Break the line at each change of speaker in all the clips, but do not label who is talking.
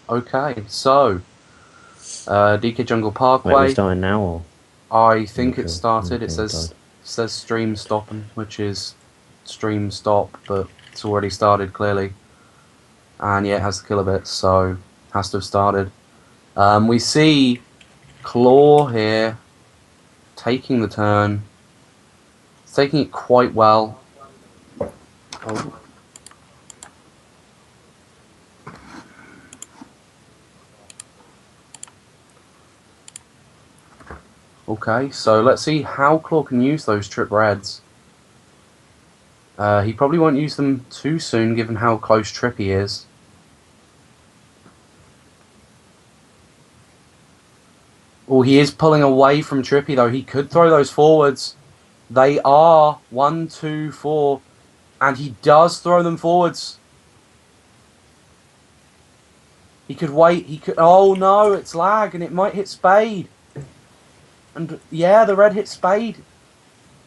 Okay, so DK Jungle
Wait, we're
Parkway.
starting now, or
I
I'm
think
not
it
sure. I'm not
started. It
sure. I'm tired.
says stream stopping, which is stream stop, but it's already started clearly. And yeah, it has the killer bit, so it has to have started. We see Claw here taking the turn. It's taking it quite well. Oh, okay, so let's see how Claw can use those trip reds. He probably won't use them too soon, given how close Trippy is. Oh, he is pulling away from Trippy, though. He could throw those forwards. They are 1, 2, 4, and he does throw them forwards. He could wait. He could. Oh no, it's lag, and it might hit Spade. And yeah, the red hit Spade,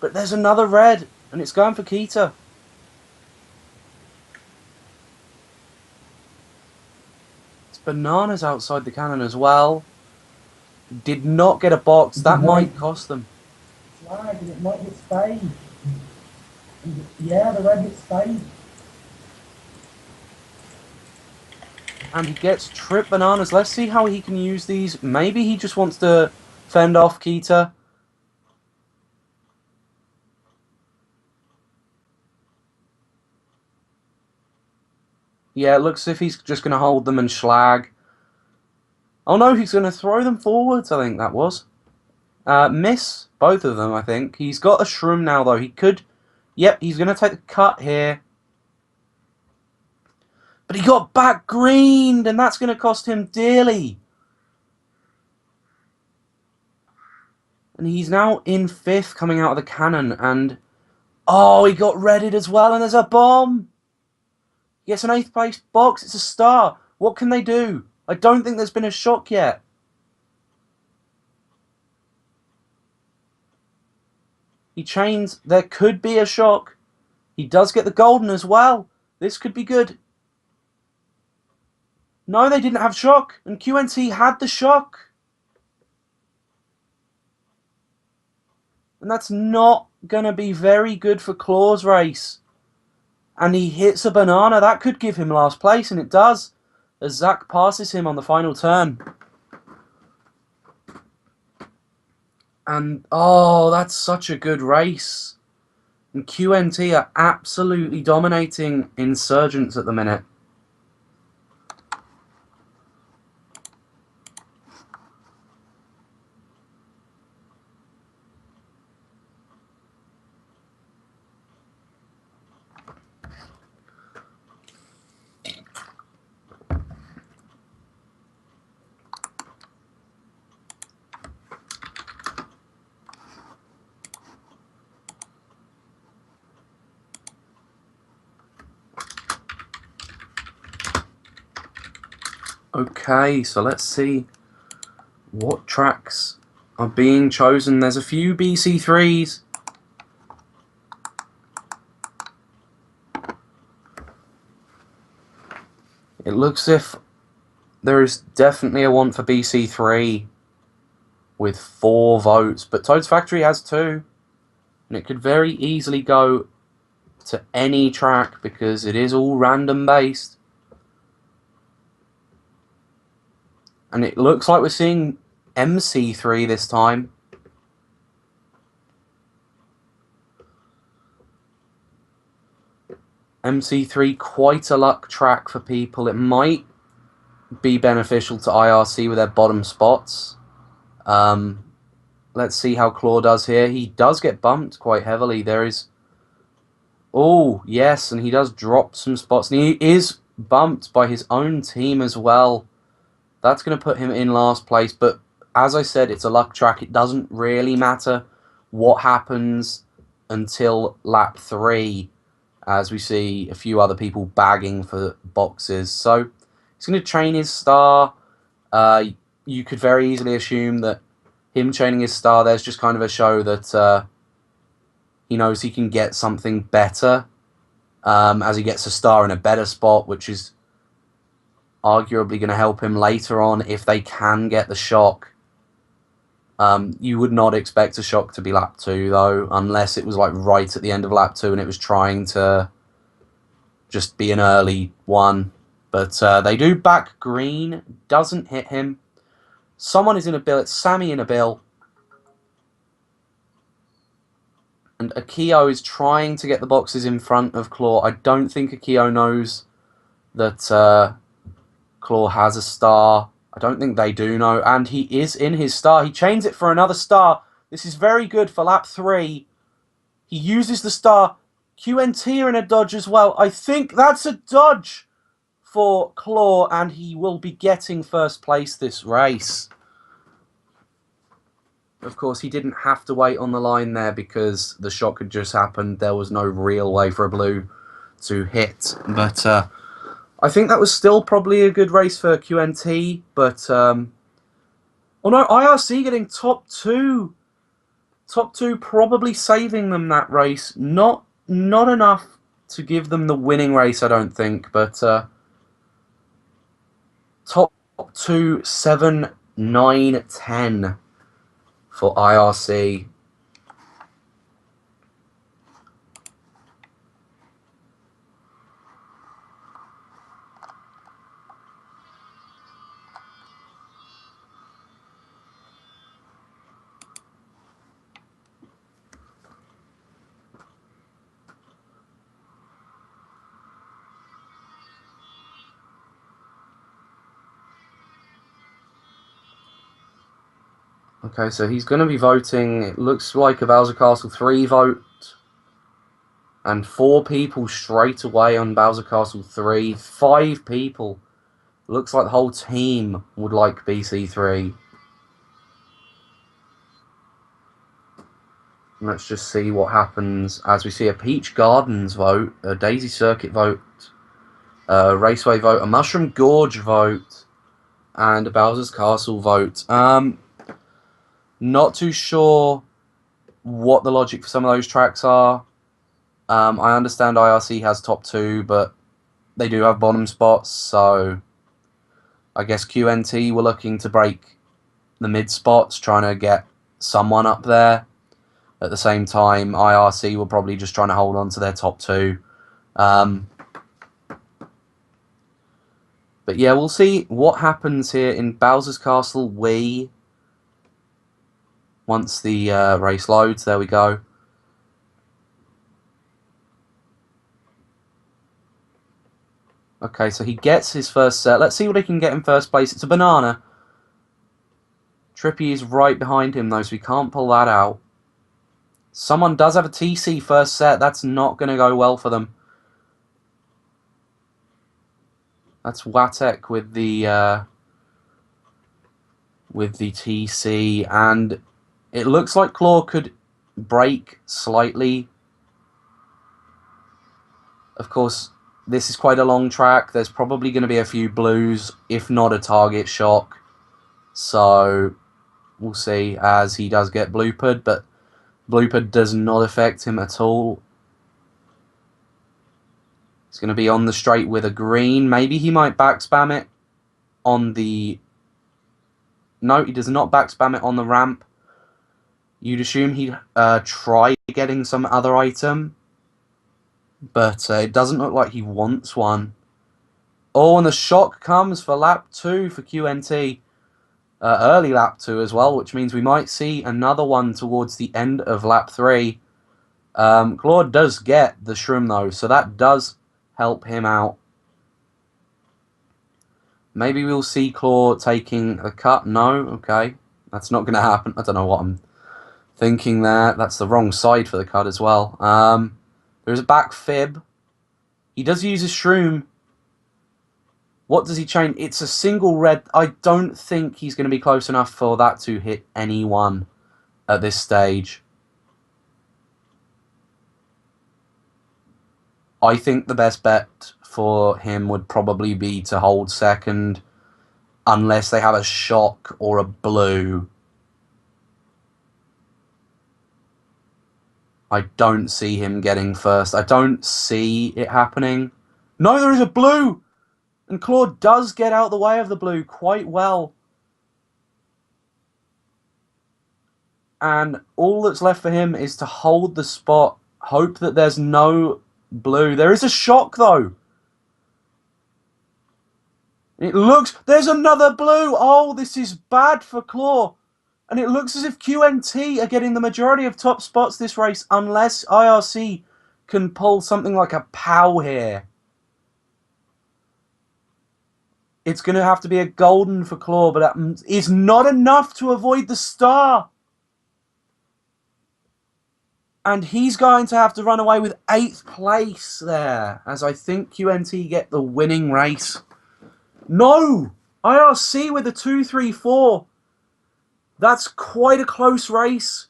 but there's another red, and it's going for Keita. It's bananas outside the cannon as well. Did not get a box.
You could
That
wait.
might cost them.
Flag and it might hit Spade. And yeah, the red hit Spade.
And he gets trip bananas. Let's see how he can use these. Maybe he just wants to fend off Keita. Yeah, it looks as if he's just going to hold them and schlag. Oh no, he's going to throw them forwards, I think that was. Miss both of them, I think. He's got a shroom now, though. He could... Yep, he's going to take the cut here. But he got back greened, and that's going to cost him dearly. And he's now in 5th coming out of the cannon, and... Oh, he got redded as well, and there's a bomb! He gets an 8th place box. It's a star. What can they do? I don't think there's been a shock yet. He chains. There could be a shock. He does get the golden as well. This could be good. No, they didn't have shock, and QNT had the shock. And that's not going to be very good for Claw's race. And he hits a banana. That could give him last place, and it does, as Zach passes him on the final turn. And, oh, that's such a good race. And QNT are absolutely dominating Insurgence at the minute. Okay, so let's see what tracks are being chosen. There's a few BC3s. It looks as if there is definitely a want for BC3 with 4 votes, but Toad's Factory has 2, and it could very easily go to any track because it is all random based. And it looks like we're seeing MC3 this time. MC3, quite a luck track for people. It might be beneficial to IRC with their bottom spots. Let's see how Claw does here. He does get bumped quite heavily. There is... Oh, yes, and he does drop some spots. And he is bumped by his own team as well. That's going to put him in last place. But as I said, it's a luck track. It doesn't really matter what happens until lap 3, as we see a few other people bagging for boxes. So he's going to train his star. You could very easily assume that him training his star there's just kind of a show that he knows he can get something better as he gets a star in a better spot, which is arguably going to help him later on if they can get the shock. You would not expect a shock to be lap 2, though, unless it was like right at the end of lap 2 and it was trying to just be an early one. But they do back green, doesn't hit him. Someone is in a bill, it's Sammy in a bill. And Akio is trying to get the boxes in front of Claw. I don't think Akio knows that Claw has a star. I don't think they do know. And he is in his star. He chains it for another star. This is very good for lap 3. He uses the star. QNT are in a dodge as well. I think that's a dodge for Claw, and he will be getting first place this race. Of course, he didn't have to wait on the line there because the shock had just happened. There was no real way for a blue to hit. But I think that was still probably a good race for QNT. But, oh no, IRC getting top 2. Top 2 probably saving them that race. Not enough to give them the winning race, I don't think. But top 2, 7, 9, 10 for IRC. Okay, so he's going to be voting, it looks like a Bowser Castle 3 vote. And 4 people straight away on Bowser Castle 3. 5 people. Looks like the whole team would like BC3. Let's just see what happens as we see a Peach Gardens vote, a Daisy Circuit vote, a Raceway vote, a Mushroom Gorge vote, and a Bowser's Castle vote. Not too sure what the logic for some of those tracks are. I understand IRC has top 2, but they do have bottom spots, so I guess QNT were looking to break the mid spots, trying to get someone up there. At the same time, IRC were probably just trying to hold on to their top 2. But yeah, we'll see what happens here in Bowser's Castle Wii. Once the race loads, there we go. Okay, so he gets his first set. Let's see what he can get in first place. It's a banana. Trippy is right behind him, though, so he can't pull that out. Someone does have a TC first set. That's not going to go well for them. That's Watek with the TC, and it looks like Claw could break slightly. Of course, this is quite a long track. There's probably going to be a few blues, if not a target shock. So we'll see as he does get bloopered, but blooper does not affect him at all. He's going to be on the straight with a green. Maybe he might backspam it on the... No, he does not backspam it on the ramp. You'd assume he'd try getting some other item, but it doesn't look like he wants one. Oh, and the shock comes for lap 2 for QNT. Early lap 2 as well, which means we might see another one towards the end of lap 3. Claude does get the shroom though, so that does help him out. Maybe we'll see Claude taking a cut. No, okay. That's not going to happen. I don't know what I'm thinking there. That's the wrong side for the cut as well. There's a back fib. He does use his shroom. What does he chain? It's a single red. I don't think he's going to be close enough for that to hit anyone at this stage. I think the best bet for him would probably be to hold second unless they have a shock or a blue. I don't see him getting first. I don't see it happening. No, there is a blue! And Claude does get out the way of the blue quite well. And all that's left for him is to hold the spot, hope that there's no blue. There is a shock, though. It looks... There's another blue! Oh, this is bad for Claw. And it looks as if QNT are getting the majority of top spots this race, unless IRC can pull something like a POW here. It's going to have to be a golden for Claw, but that is not enough to avoid the star. And he's going to have to run away with 8th place there, as I think QNT get the winning race. No! IRC with a 2-3-4. That's quite a close race.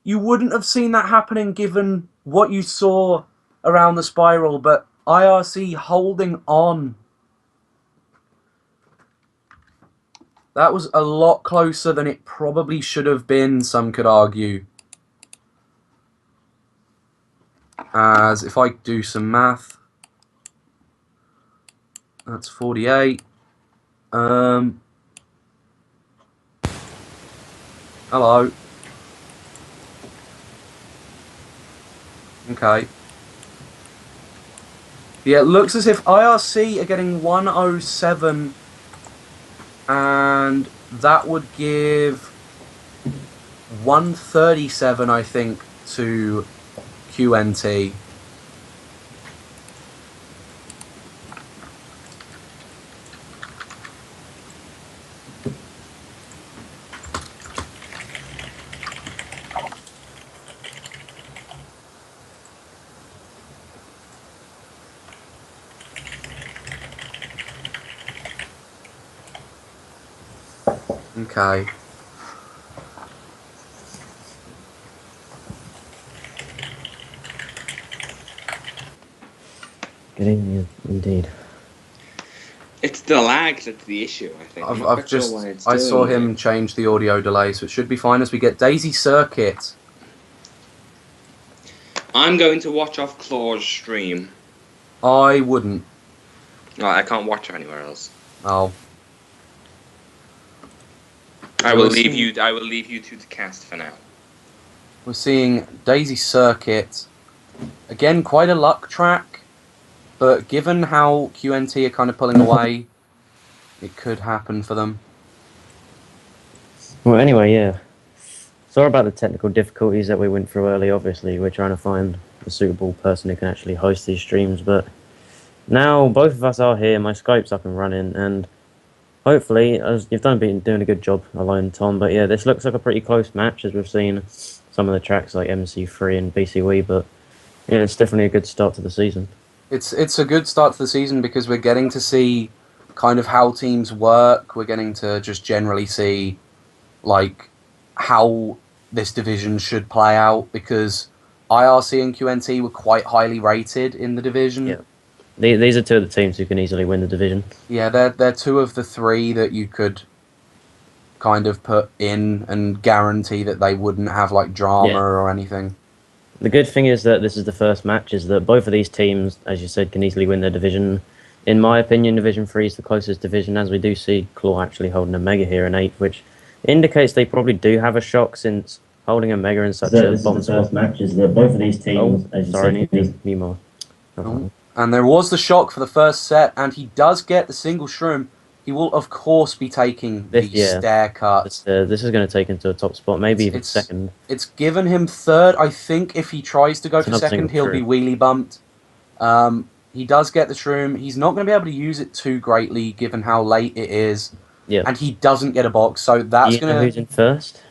You wouldn't have seen that happening given what you saw around the spiral, but IRC holding on. That was a lot closer than it probably should have been, some could argue. As if I do some math, that's 48. Hello. Okay. Yeah, it looks as if IRC are getting 107, and that would give 137, I think, to QNT. Okay.
Good evening, indeed.
It's the lag that's the issue, I think.
I saw him change the audio delay, so it should be fine as we get Daisy Circuit.
I'm going to watch off Claw's stream.
I wouldn't.
Oh, I can't watch her anywhere else.
Oh.
I will leave you to the cast for now.
We're seeing Daisy Circuit. Again, quite a luck track. But given how QNT are kind of pulling away, it could happen for them.
Well, anyway, yeah. Sorry about the technical difficulties that we went through early. Obviously, we're trying to find a suitable person who can actually host these streams. But now both of us are here. My Skype's up and running, and hopefully, as you've been doing a good job alone, Tom. But yeah, this looks like a pretty close match, as we've seen some of the tracks like MC3 and BCW. But yeah, it's definitely a good start to the season.
It's a good start to the season because we're getting to see kind of how teams work. We're getting to just generally see like how this division should play out, because IRC and QNT were quite highly rated in the division.
Yeah. These are two of the teams who can easily win the division.
Yeah, they're two of the three that you could kind of put in and guarantee that they wouldn't have like drama or anything.
The good thing is that this is the first match, is that both of these teams, as you said, can easily win their division. In my opinion, Division 3 is the closest division, as we do see Claw actually holding a Mega here in 8th, which indicates they probably do have a shock, since holding a Mega in such a bomb spot. First match is that both of these teams, as you said, need more.
And there was the shock for the first set, and he does get the single shroom. He will, of course, be taking the stair cut.
This is going to take him to a top spot, maybe even second.
It's given him third. I think if he tries to go for second, he'll be wheelie bumped. He does get the shroom. He's not going to be able to use it too greatly, given how late it is.
Yeah.
And he doesn't get a box, so that's going to...
who's in first?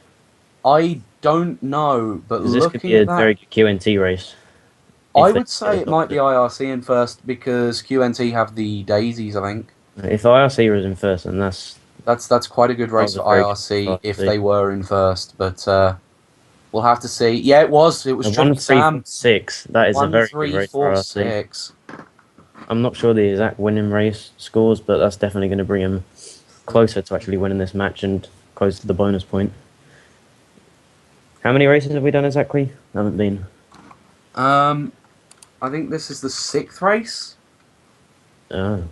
I don't know, but looking
this could be a very good QNT race.
I would say it might be IRC in first, because QNT have the daisies, I think.
If IRC was in first, then
that's quite a good race for IRC if they were in first, but we'll have to see. Yeah, it was Tricky Sam.
1-3-4-6. That is a very good race for IRC. I'm not sure the exact winning race scores, but that's definitely going to bring him closer to actually winning this match and close to the bonus point. How many races have we done exactly? I haven't been.
I think this is the 6th race.
Oh.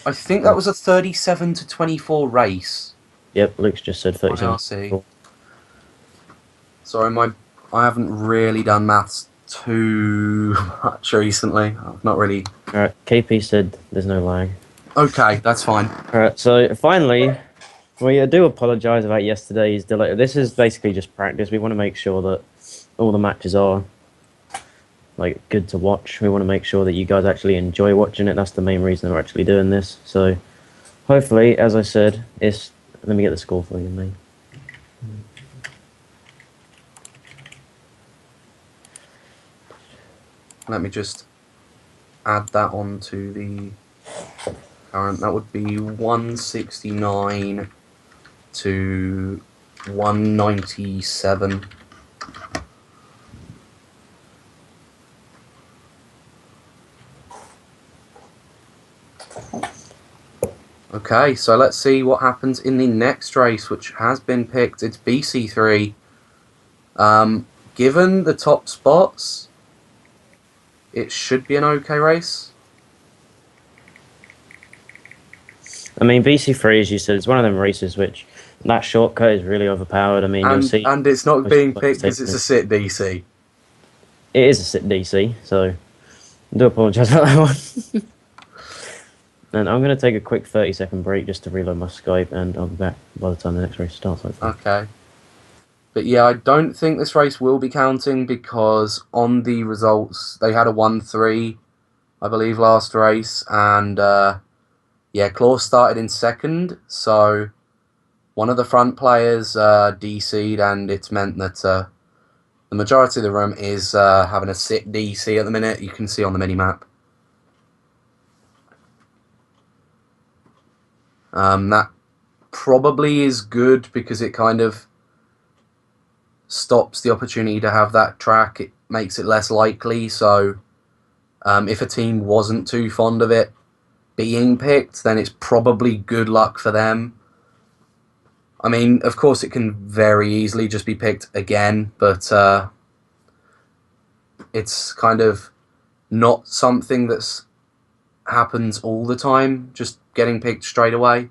I think that was a 37 to 24 race.
Yep, Luke's just said 37.
IRC. Sorry, I haven't really done maths too much recently. I've not really.
Alright, KP said there's no lag.
Okay, that's fine.
Alright, so finally, we do apologise about yesterday's delay. This is basically just practice. We want to make sure that all the matches are like good to watch. We want to make sure that you guys actually enjoy watching it. That's the main reason we're actually doing this. So hopefully, as I said, let me get the score for you, mate.
Let me just add that on to the current. That would be 169 to 197. Okay, so let's see what happens in the next race, which has been picked. It's BC3. Given the top spots, it should be an okay race.
I mean, BC3, as you said, it's one of them races which that shortcut is really overpowered. I mean, you'll see.
And it's not being picked because it's a sit DC.
It is a sit DC, so I do apologise about that one. And I'm going to take a quick 30-second break just to reload my Skype, and I'll be back by the time the next race starts.
Okay. But yeah, I don't think this race will be counting because on the results, they had a 1-3, I believe, last race. And yeah, Claw started in second. So one of the front players DC'd, and it's meant that the majority of the room is having a sit DC at the minute. You can see on the mini-map. That probably is good because it kind of stops the opportunity to have that track. It makes it less likely. So if a team wasn't too fond of it being picked, then it's probably good luck for them. I mean, of course, it can very easily just be picked again, but it's kind of not something that's happens all the time, just getting picked straight away.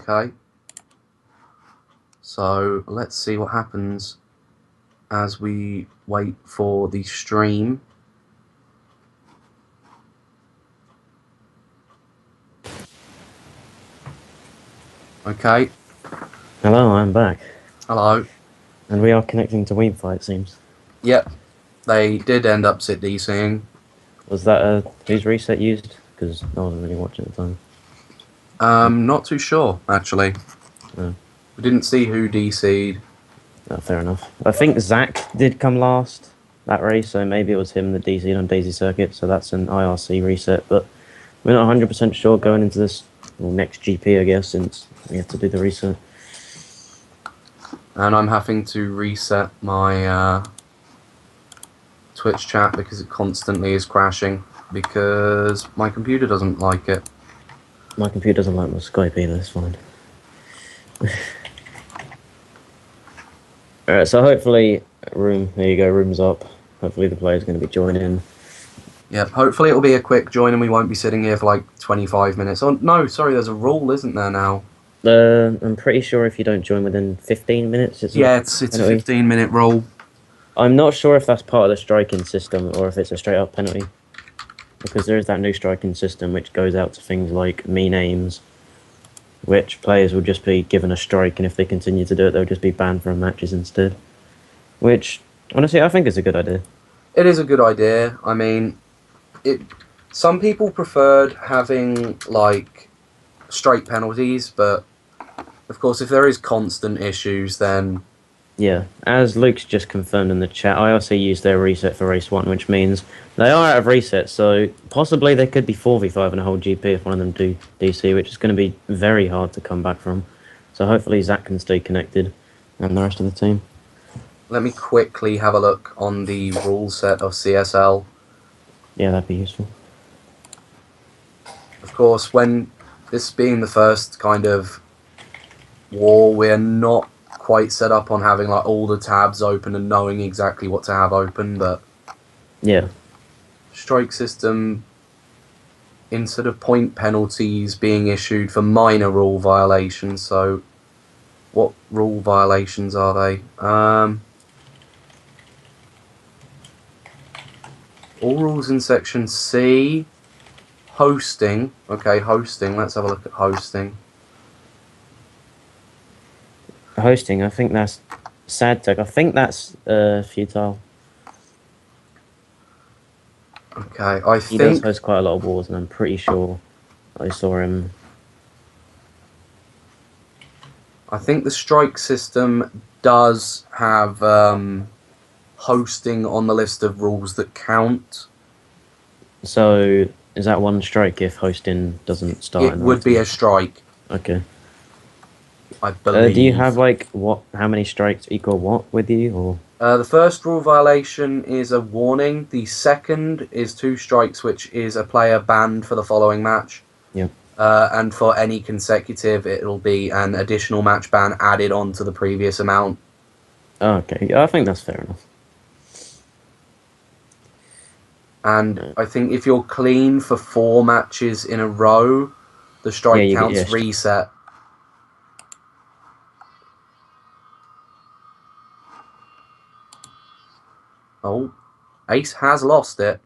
Okay, so let's see what happens as we wait for the stream. Okay.
Hello, I'm back.
Hello.
And we are connecting to Weemfi, it seems.
Yep, they did end up sit DCing.
Was that whose reset used? Because I wasn't really watching at the time.
Not too sure, actually.
No.
We didn't see who DC'd.
Oh, fair enough. I think Zach did come last that race, so maybe it was him that DC'd on Daisy Circuit, so that's an IRC reset, but we're not 100% sure going into this next GP, I guess, since we have to do the reset.
And I'm having to reset my Twitch chat because it constantly is crashing because my computer doesn't like it.
My computer doesn't like my Skype either, it's fine. Alright, so hopefully, there you go, room's up. Hopefully the player's going to be joining.
Yep, hopefully it'll be a quick join and we won't be sitting here for like 25 minutes. Oh, no, sorry, there's a rule, isn't there now?
I'm pretty sure if you don't join within 15 minutes, it's
a 15-minute rule.
I'm not sure if that's part of the striking system or if it's a straight-up penalty. Because there is that new striking system which goes out to things like mean aims, which players will just be given a strike, and if they continue to do it, they'll just be banned from matches instead. Which, honestly, I think is a good idea.
It is a good idea. I mean, some people preferred having, like, straight penalties, but, of course, if there is constant issues, then
Yeah, as Luke's just confirmed in the chat, IRC used their reset for race 1, which means they are out of reset, so possibly they could be 4v5 and a whole GP if one of them do DC, which is going to be very hard to come back from. So hopefully Zach can stay connected and the rest of the team.
Let me quickly have a look on the rule set of CSL.
Yeah, that'd be useful.
Of course, when this being the first kind of war, we're not quite set up on having like all the tabs open and knowing exactly what to have open, but
Yeah.
strike system, instead of point penalties being issued for minor rule violations, so what rule violations are they? All rules in section C. Hosting. Okay, hosting. Let's have a look at hosting.
Hosting, I think that's sad tech. I think that's futile.
Okay, I
He does
think
host quite a lot of wars, and I'm pretty sure I saw him.
the strike system does have hosting on the list of rules that count.
So is that one strike if hosting doesn't start?
It would be a strike,
Okay.
I believe.
Do you have like what? How many strikes equal what with you? Or
The first rule violation is a warning. The second is 2 strikes, which is a player banned for the following match.
Yep.
And for any consecutive, it'll be an additional match ban added on to the previous amount.
oh, okay, yeah, I think that's fair enough.
And I think if you're clean for 4 matches in a row, the strike
Yeah,
counts reset. Oh, Ace has lost it.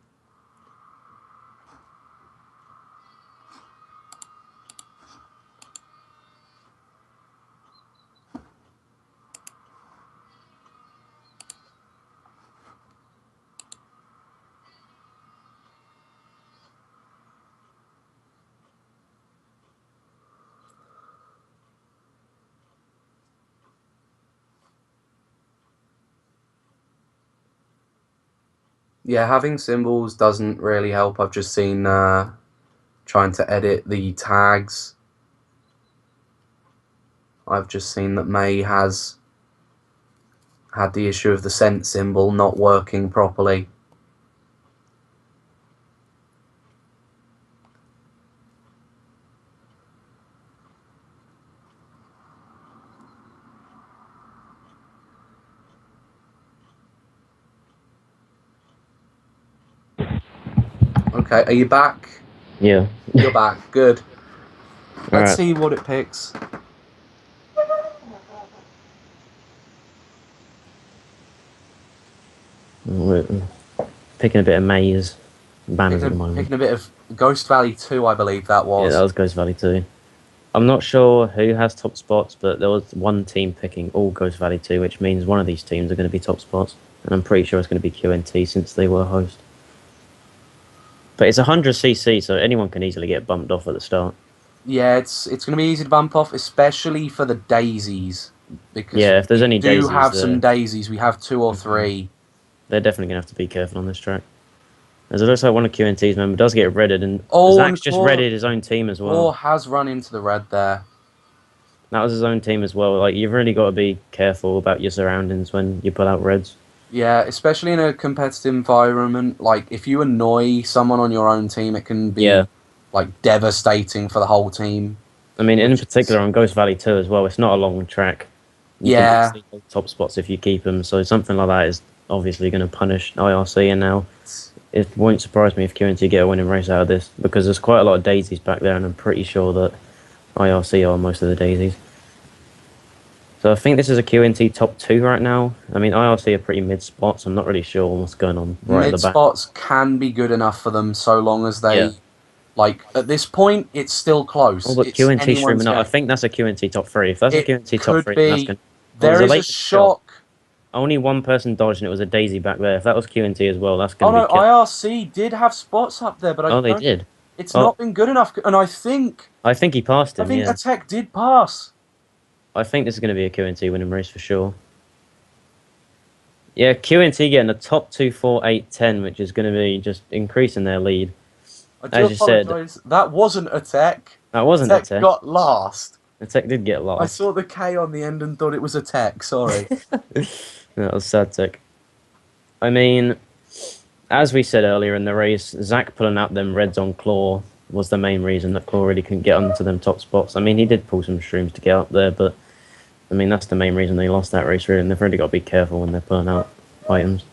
Yeah, having symbols doesn't really help. I've just seen trying to edit the tags. I've just seen that May has had the issue of the scent symbol not working properly. Okay, are you back?
Yeah.
You're back. Good. Let's
Alright.
see what it picks.
We're picking a bit of maze banners at the moment.
Picking a bit of Ghost Valley 2, I believe that was.
Yeah, that was Ghost Valley 2. I'm not sure who has top spots, but there was one team picking all Ghost Valley 2, which means one of these teams are going to be top spots. And I'm pretty sure it's going to be QNT since they were host. But it's 100cc, so anyone can easily get bumped off at the start.
Yeah, it's going to be easy to bump off, especially for the daisies. Because
yeah, if there's any
we
daisies,
do have some daisies. We have 2 or 3.
They're definitely going to have to be careful on this track. As it looks like one of QNT's members does get redded, and Zach's just redded his own team as well.
Or has run into the red there.
That was his own team as well. Like, you've really got to be careful about your surroundings when you pull out reds.
Yeah, especially in a competitive environment. Like, if you annoy someone on your own team, it can be like devastating for the whole team.
I mean, in particular on Ghost Valley 2 as well, it's not a long track. You can see top spots if you keep them, so something like that is obviously going to punish IRC, and now it won't surprise me if QNT get a winning race out of this, because there's quite a lot of daisies back there, and I'm pretty sure that IRC are most of the daisies. So I think this is a QNT top 2 right now. I mean, IRC are pretty mid spots. I'm not really sure what's going on right at the back.
Mid spots can be good enough for them so long as they, like, at this point, it's still close.
Oh, but QNT streaming up. I think that's a QNT top 3. If that's a QNT top 3, then that's going to...
There is a shock.
Only one person dodged, and it was a daisy back there. If that was QNT as well, that's going to be...
Oh, no, IRC did have spots up there, but I
they did?
It's not been good enough, and I think
he passed him,
I think Attack did pass.
I think this is going to be a QNT winning race for sure. Yeah, QNT getting a top 2, 4, 8, 10, which is going to be just increasing their lead.
I do
As you said,
apologise. That wasn't a tech.
that wasn't a
Tech
tech.
got last.
The tech did get
I
lost.
saw the K on the end and thought it was a tech. Sorry.
That was sad tech. I mean, as we said earlier in the race, Zach pulling out them reds on Claw was the main reason that Claw really couldn't get onto them top spots. I mean, he did pull some shrooms to get up there, but I mean, that's the main reason they lost that race, really, and they've really got to be careful when they're pulling out items.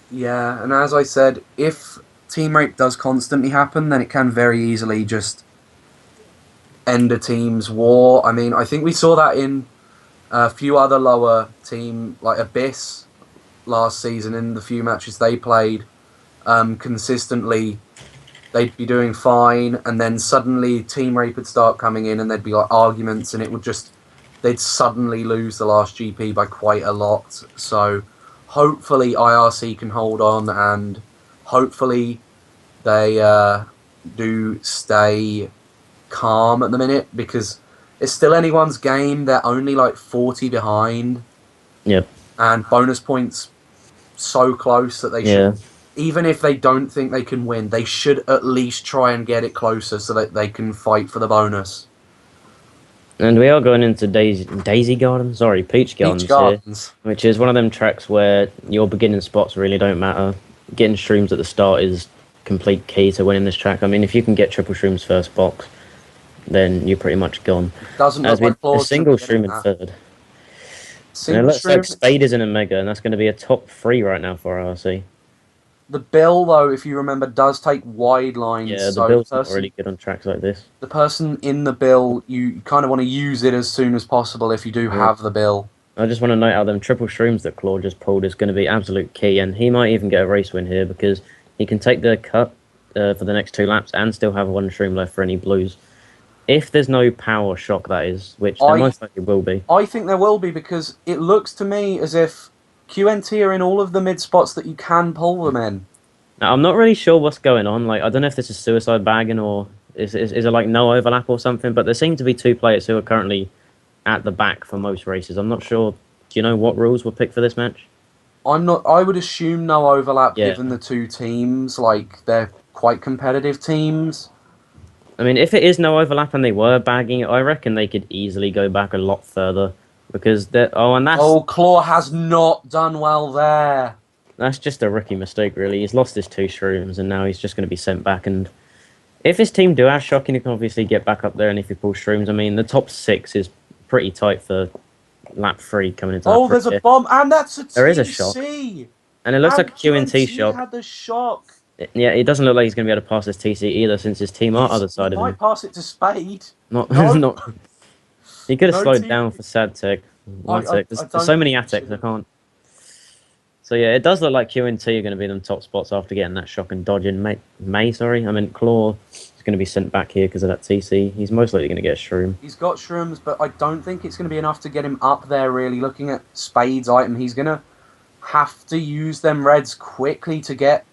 Yeah, and as I said, if team rape does constantly happen, then it can very easily just end a team's war. I mean, I think we saw that in a few other lower team, like Abyss, last season in the few matches they played. Consistently, they'd be doing fine, and then suddenly team rape would start coming in, and there'd be like arguments, and it would just they'd suddenly lose the last GP by quite a lot. So hopefully IRC can hold on, and hopefully they do stay calm at the minute, because it's still anyone's game. They're only like 40 behind.
Yep.
And bonus points so close that they should, even if they don't think they can win, they should at least try and get it closer so that they can fight for the bonus.
And we are going into Daisy Gardens, sorry, Peach Gardens, here, which is one of them tracks where your beginning spots really don't matter. Getting shrooms at the start is complete key to winning this track. I mean, if you can get triple shrooms first box, then you're pretty much gone.
Doesn't
As
look like
a single shroom in third. And it looks like Spade is in a mega, and that's going to be a top 3 right now for RC.
The bill, though, if you remember, does take wide lines.
Yeah, the bill's not really good on tracks like this.
The person in the bill, you kind of want to use it as soon as possible if you do have the bill.
I just want to note out them triple shrooms that Claw just pulled is going to be absolute key, and he might even get a race win here because he can take the cut for the next 2 laps and still have 1 shroom left for any blues. If there's no power shock, that is, which there most likely will be.
I think there will be, because it looks to me as if QNT are in all of the mid spots that you can pull them in.
Now, I'm not really sure what's going on. Like, I don't know if this is suicide bagging or is it like no overlap or something, but there seem to be 2 players who are currently at the back for most races. I'm not sure. Do you know what rules were picked for this match?
I'm not. I would assume no overlap, given the 2 teams. Like, they're quite competitive teams.
I mean, if it is no overlap and they were bagging it, I reckon they could easily go back a lot further. Because
Claw has not done well there.
That's just a rookie mistake, really. He's lost his 2 shrooms, and now he's just going to be sent back. And if his team do have shocking, he can obviously get back up there. And if he pulls shrooms, I mean, the top 6 is pretty tight for lap 3 coming into.
Oh, there's a bomb, and that's a TC.
There is a shock, and it looks like a QNT shock.
Had the shock.
Yeah, it doesn't look like he's going to be able to pass this TC either, since his team are other side of him.
He might pass it to Spade.
Not. He could have slowed down for Sad Tech. There's so many Attecs, I can't. So yeah, it does look like QNT are going to be in the top spots after getting that shock and dodge in May. Sorry, I meant Claw is going to be sent back here because of that TC. He's most likely going to get a shroom.
He's got shrooms, but I don't think it's going to be enough to get him up there, really. Looking at Spade's item, he's going to have to use them reds quickly to get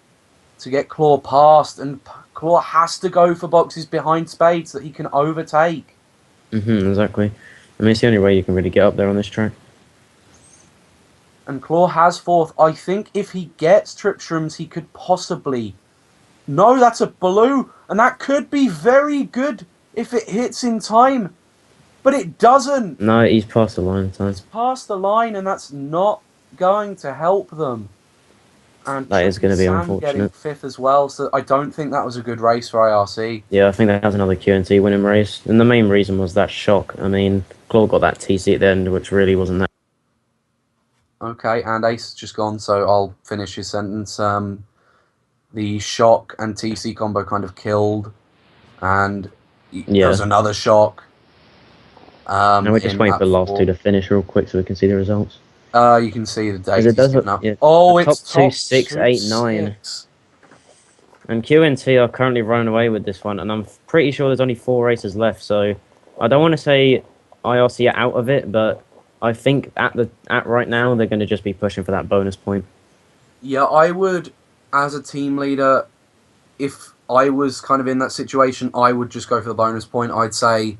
Claw past, and Claw has to go for boxes behind Spade so that he can overtake.
Exactly. I mean, it's the only way you can really get up there on this track.
And Claw has 4th. I think if he gets trip shrooms, he could possibly... No, that's a blue, and that could be very good if it hits in time. But it doesn't.
No, he's past the line in time.
It's past the line, and that's not going to help them. And
that is going to be unfortunate.
Getting 5th as well, so I don't think that was a good race for IRC.
Yeah, I think that was another QNT winning race, and the main reason was that shock. I mean, Claw got that TC at the end, which really wasn't that.
Okay, and Ace has just gone, so I'll finish his sentence. The shock and TC combo kind of killed, and there was another shock.
Now we're just waiting for the last 2 to finish real quick so we can see the results.
You can see the dates.
It does look, yeah,
oh,
it's top 2, 6, 8, 9. And QNT are currently running away with this one, and I'm pretty sure there's only 4 races left, so I don't want to say IRC are out of it, but I think at right now they're going to just be pushing for that bonus point.
Yeah, I would, as a team leader, if I was kind of in that situation, I would just go for the bonus point. I'd say,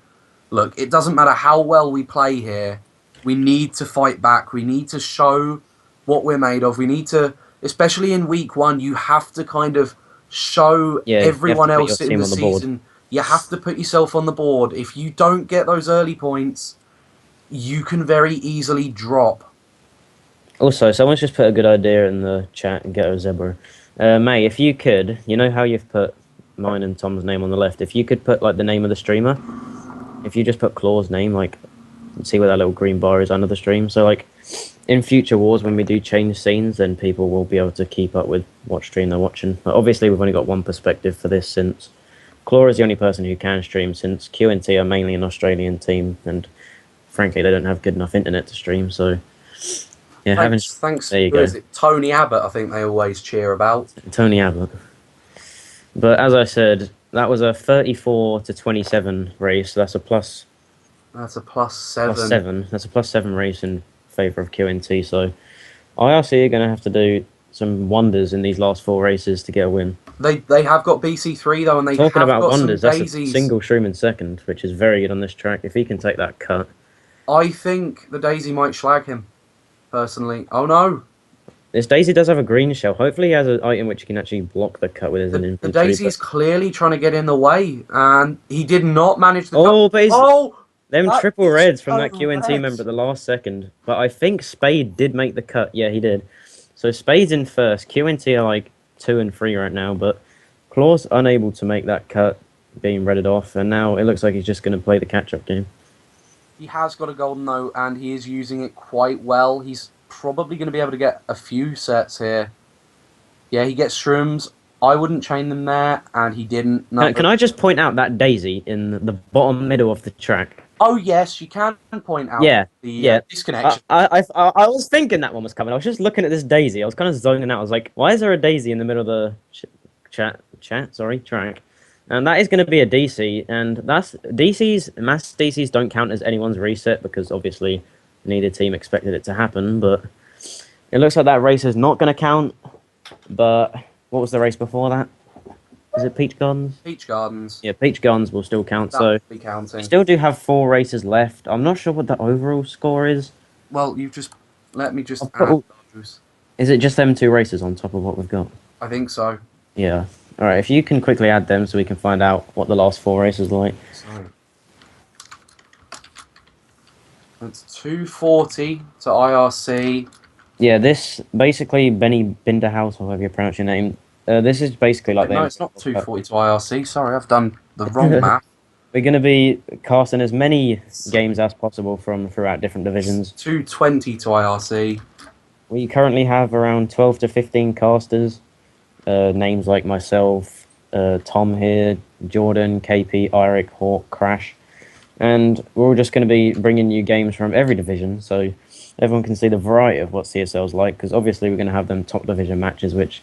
look, it doesn't matter how well we play here. We need to fight back. We need to show what we're made of. We need to, especially in week one, you have to kind of show
Yeah, you have to
everyone
put your
else in
team
the
on the board.
season. You have to put yourself on the board. If you don't get those early points, you can very easily drop.
Also, someone's just put a good idea in the chat and get a zebra. May, if you could, you know how you've put mine and Tom's name on the left. If you could put like the name of the streamer, if you just put Claw's name, like, see where that little green bar is under the stream. So like, in future wars, when we do change scenes, then people will be able to keep up with what stream they're watching. But obviously, we've only got one perspective for this, since Claw is the only person who can stream, since QNT are mainly an Australian team, and frankly, they don't have good enough internet to stream. So yeah,
Thanks.
there you
Who
go.
is it? Tony Abbott, I think they always cheer about.
Tony Abbott. But as I said, that was a 34-27 race. So that's a
That's a +7.
+7. That's a +7 race in favour of QNT. So IRC are going to have to do some wonders in these last 4 races to get a win.
They have got BC3 though, and they
Talking
have
about
got
wonders,
some
that's a
daisies.
single stream in second, which is very good on this track. If he can take that cut.
I think the daisy might schlag him, personally. Oh no!
This daisy does have a green shell. Hopefully he has an item which he can actually block the cut with his
The
infantry.
daisy's clearly trying to get in the way, and he did not manage the
Oh, but he's...
Oh!
Them
That
triple
is
reds from
so
that QNT
red.
member at the last second. But I think Spade did make the cut. Yeah, he did. So Spade's in first. QNT are like 2 and 3 right now, but Claw's unable to make that cut, being redded off, and now it looks like he's just going to play the catch-up game.
He has got a golden note, and he is using it quite well. He's probably going to be able to get a few sets here. Yeah, he gets shrooms. I wouldn't chain them there, and he didn't. No.
Can I just point out that daisy in the bottom middle of the track?
Oh yes, you can point out the disconnection.
I was thinking that one was coming. I was just looking at this daisy. I was kind of zoning out. I was like, why is there a daisy in the middle of the track? And that is going to be a DC, and that's mass DCs don't count as anyone's reset because obviously neither team expected it to happen. But it looks like that race is not going to count. But what was the race before that? Is it Peach Gardens?
Peach Gardens.
Yeah, Peach Gardens will still count.
That'll
So
be counting.
we still do have 4 races left. I'm not sure what the overall score is.
Well, you just let me just
I'll
add
put
those.
Is it just them 2 races on top of what we've got?
I think so.
Yeah. All right. If you can quickly add them so we can find out what the last 4 races are like.
Sorry. It's 240 to IRC.
Yeah, this basically Benny Binderhouse, or however you pronounce your name. This is basically like
No, it's not 240 to IRC. Sorry, I've done the wrong math.
We're going to be casting as many games as possible from throughout different divisions.
220 to IRC.
We currently have around 12 to 15 casters. Names like myself, Tom here, Jordan, KP, Eric, Hawk, Crash. And we're all just going to be bringing you games from every division, so everyone can see the variety of what CSL's like, because obviously we're going to have them top division matches, which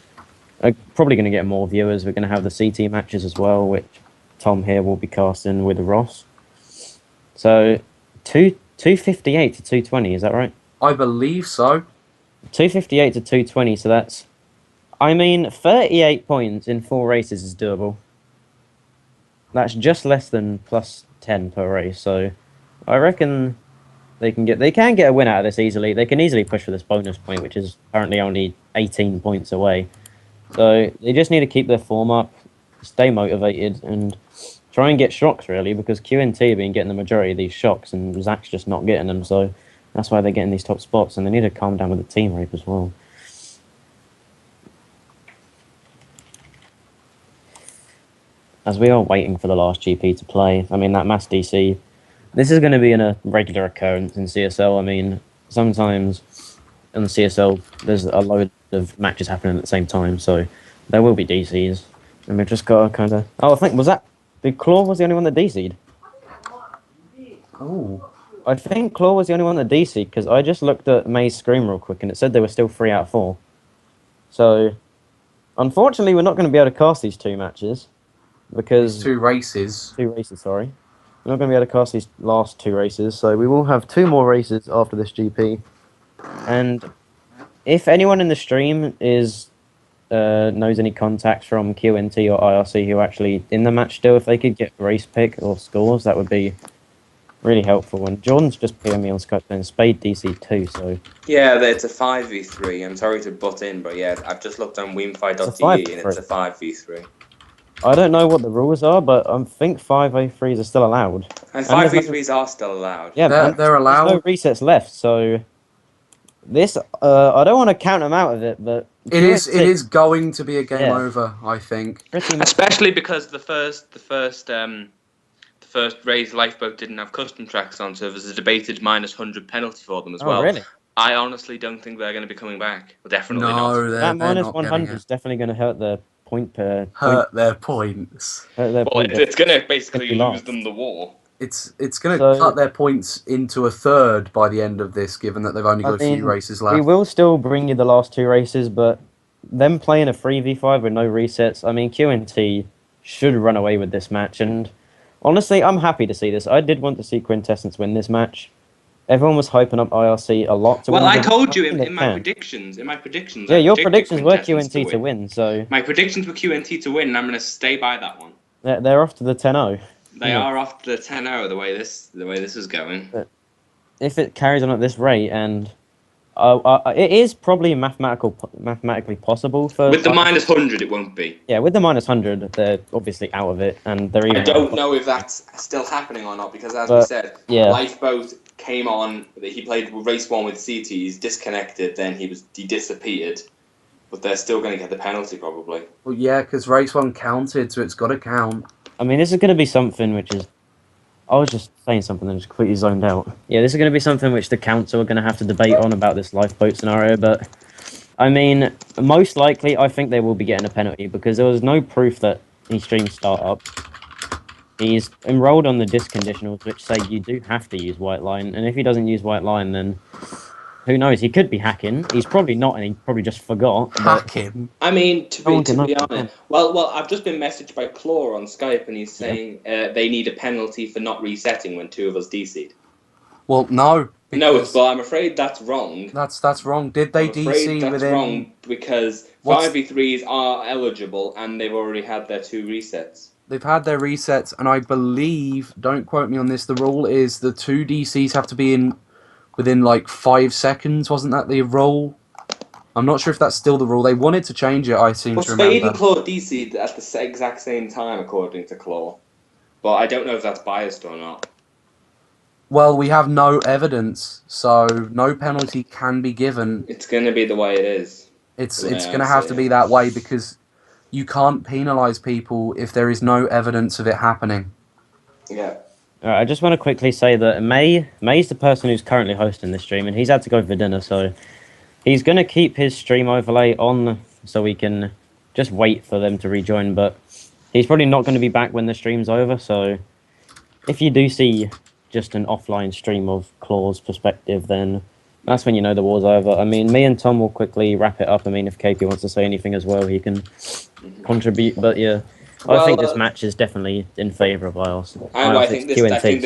are probably going to get more viewers. We're going to have the CT matches as well, which Tom here will be casting with Ross. So 258 to 220, is that right?
I believe so.
258 to 220, so that's... I mean, 38 points in 4 races is doable. That's just less than plus 10 per race, so I reckon they can get a win out of this easily. They can easily push for this bonus point, which is currently only 18 points away. So they just need to keep their form up, stay motivated, and try and get shocks, really, because QNT have been getting the majority of these shocks, and Zach's just not getting them, so that's why they're getting these top spots, and they need to calm down with the team rape as well. As we are waiting for the last GP to play, I mean, that mass DC, this is going to be a regular occurrence in CSL. I mean, sometimes in CSL, there's a load of matches happening at the same time, so there will be DCs. And we've just got to kind of... Oh, I think, did Claw was the only one that DC'd?
Oh.
I think Claw was the only one that DC'd, because I just looked at May's screen real quick, and it said they were still 3 out of 4. So, unfortunately, we're not going to be able to cast these 2 matches, because...
2 races.
2 races, sorry. We're not going to be able to cast these last 2 races, so we will have 2 more races after this GP. And if anyone in the stream knows any contacts from QNT or IRC who are actually in the match still, if they could get race pick or scores, that would be Really helpful. And Jordan's just pinging me on Skype saying Spade DC2, so
Yeah, it's a 5v3. I'm sorry to butt in, but yeah, I've just looked on
It's a
wimfi.de and it's a
5v3.
5v3.
I don't know what the rules are, but I think 5v3s are still allowed.
And
And there's no,
5v3s are still allowed.
yeah,
They're
and
they're
there's no
allowed.
resets left, so this I don't want to count them out of it, but
It
QNT
is going to be a game
Yeah.
over, I think.
pretty much.
Especially because the first raised lifeboat didn't have custom tracks on, so there's a debated -100 penalty for them as
Oh,
well.
really?
I honestly don't think they're going to be coming back. Well, definitely not.
No,
That
they're
minus
not getting
100
it.
is definitely going to hurt their point per point.
Hurt their points.
Hurt their
Well,
point
it's going to basically
If we
lose
lost.
them the war.
It's going to
So-
cut their points into a third by the end of this, given that they've only got a few races
we
left.
will still bring you the last 2 races, but them playing a 3v5 with no resets, I mean, QNT should run away with this match, and honestly, I'm happy to see this. I did want to see Quintessence win this match. Everyone was hyping up IRC a lot to
Well,
win.
I
but
told you
think they
in my
can.
predictions.
Yeah,
I
your
predicted
predictions were
Quintessence
QNT to win, so
My predictions were QNT to win, and I'm going to stay by that one.
they're off to the 10-0.
They
Yeah.
are off the 10-0 the way this is going.
If it carries on at this rate, and it is probably mathematically possible for
With the -100, it won't be.
Yeah, with the -100, they're obviously out of it, and they're even.
I don't know if that's still happening or not, because as we
But,
said,
yeah.
Lifeboat came on. He played race 1 with CT. He's disconnected. Then he disappeared. But they're still going to get the penalty probably.
Well, yeah, because race 1 counted, so it's got to count.
I mean, this is going to be something which is. I was just saying something and just completely zoned out. Yeah, this is going to be something which the council are going to have to debate on about this lifeboat scenario, but. I mean, most likely, I think they will be getting a penalty because there was no proof that he streamed startup. He's enrolled on the disc conditionals, which say you do have to use white line, and if he doesn't use white line, then who knows? He could be hacking. He's probably not, and he probably just forgot. But
Hacking.
I mean, to
one
be
can know.
honest, well, I've just been messaged by Claw on Skype, and he's saying they need a penalty for not resetting when 2 of us DC'd.
Well, no.
No, but I'm afraid that's wrong.
That's wrong. Did they
I'm afraid
DC
that's
within?
wrong because
What's-
5v3s are eligible, and they've already had their 2 resets.
They've had their resets, and I believe, don't quote me on this, the rule is the 2 DCs have to be in within like 5 seconds. Wasn't that the rule? I'm not sure if that's still the rule. They wanted to change it, I seem
Well,
to
Spade
remember.
and Claw DC'd at the exact same time, according to Claw. But I don't know if that's biased or not.
Well, we have no evidence, so no penalty can be given.
It's going to be the way it is.
It's
Yeah,
going to have
so,
to
yeah.
be that way because you can't penalise people if there is no evidence of it happening.
Yeah.
Alright, I just want to quickly say that May's the person who's currently hosting this stream, and he's had to go for dinner, so he's going to keep his stream overlay on so we can just wait for them to rejoin, but he's probably not going to be back when the stream's over, so if you do see just an offline stream of Claw's perspective, then that's when you know the war's over. I mean, me and Tom will quickly wrap it up. I mean, if KP wants to say anything as well, he can contribute, but yeah. I think this match is definitely in favour of IELTS.
I think this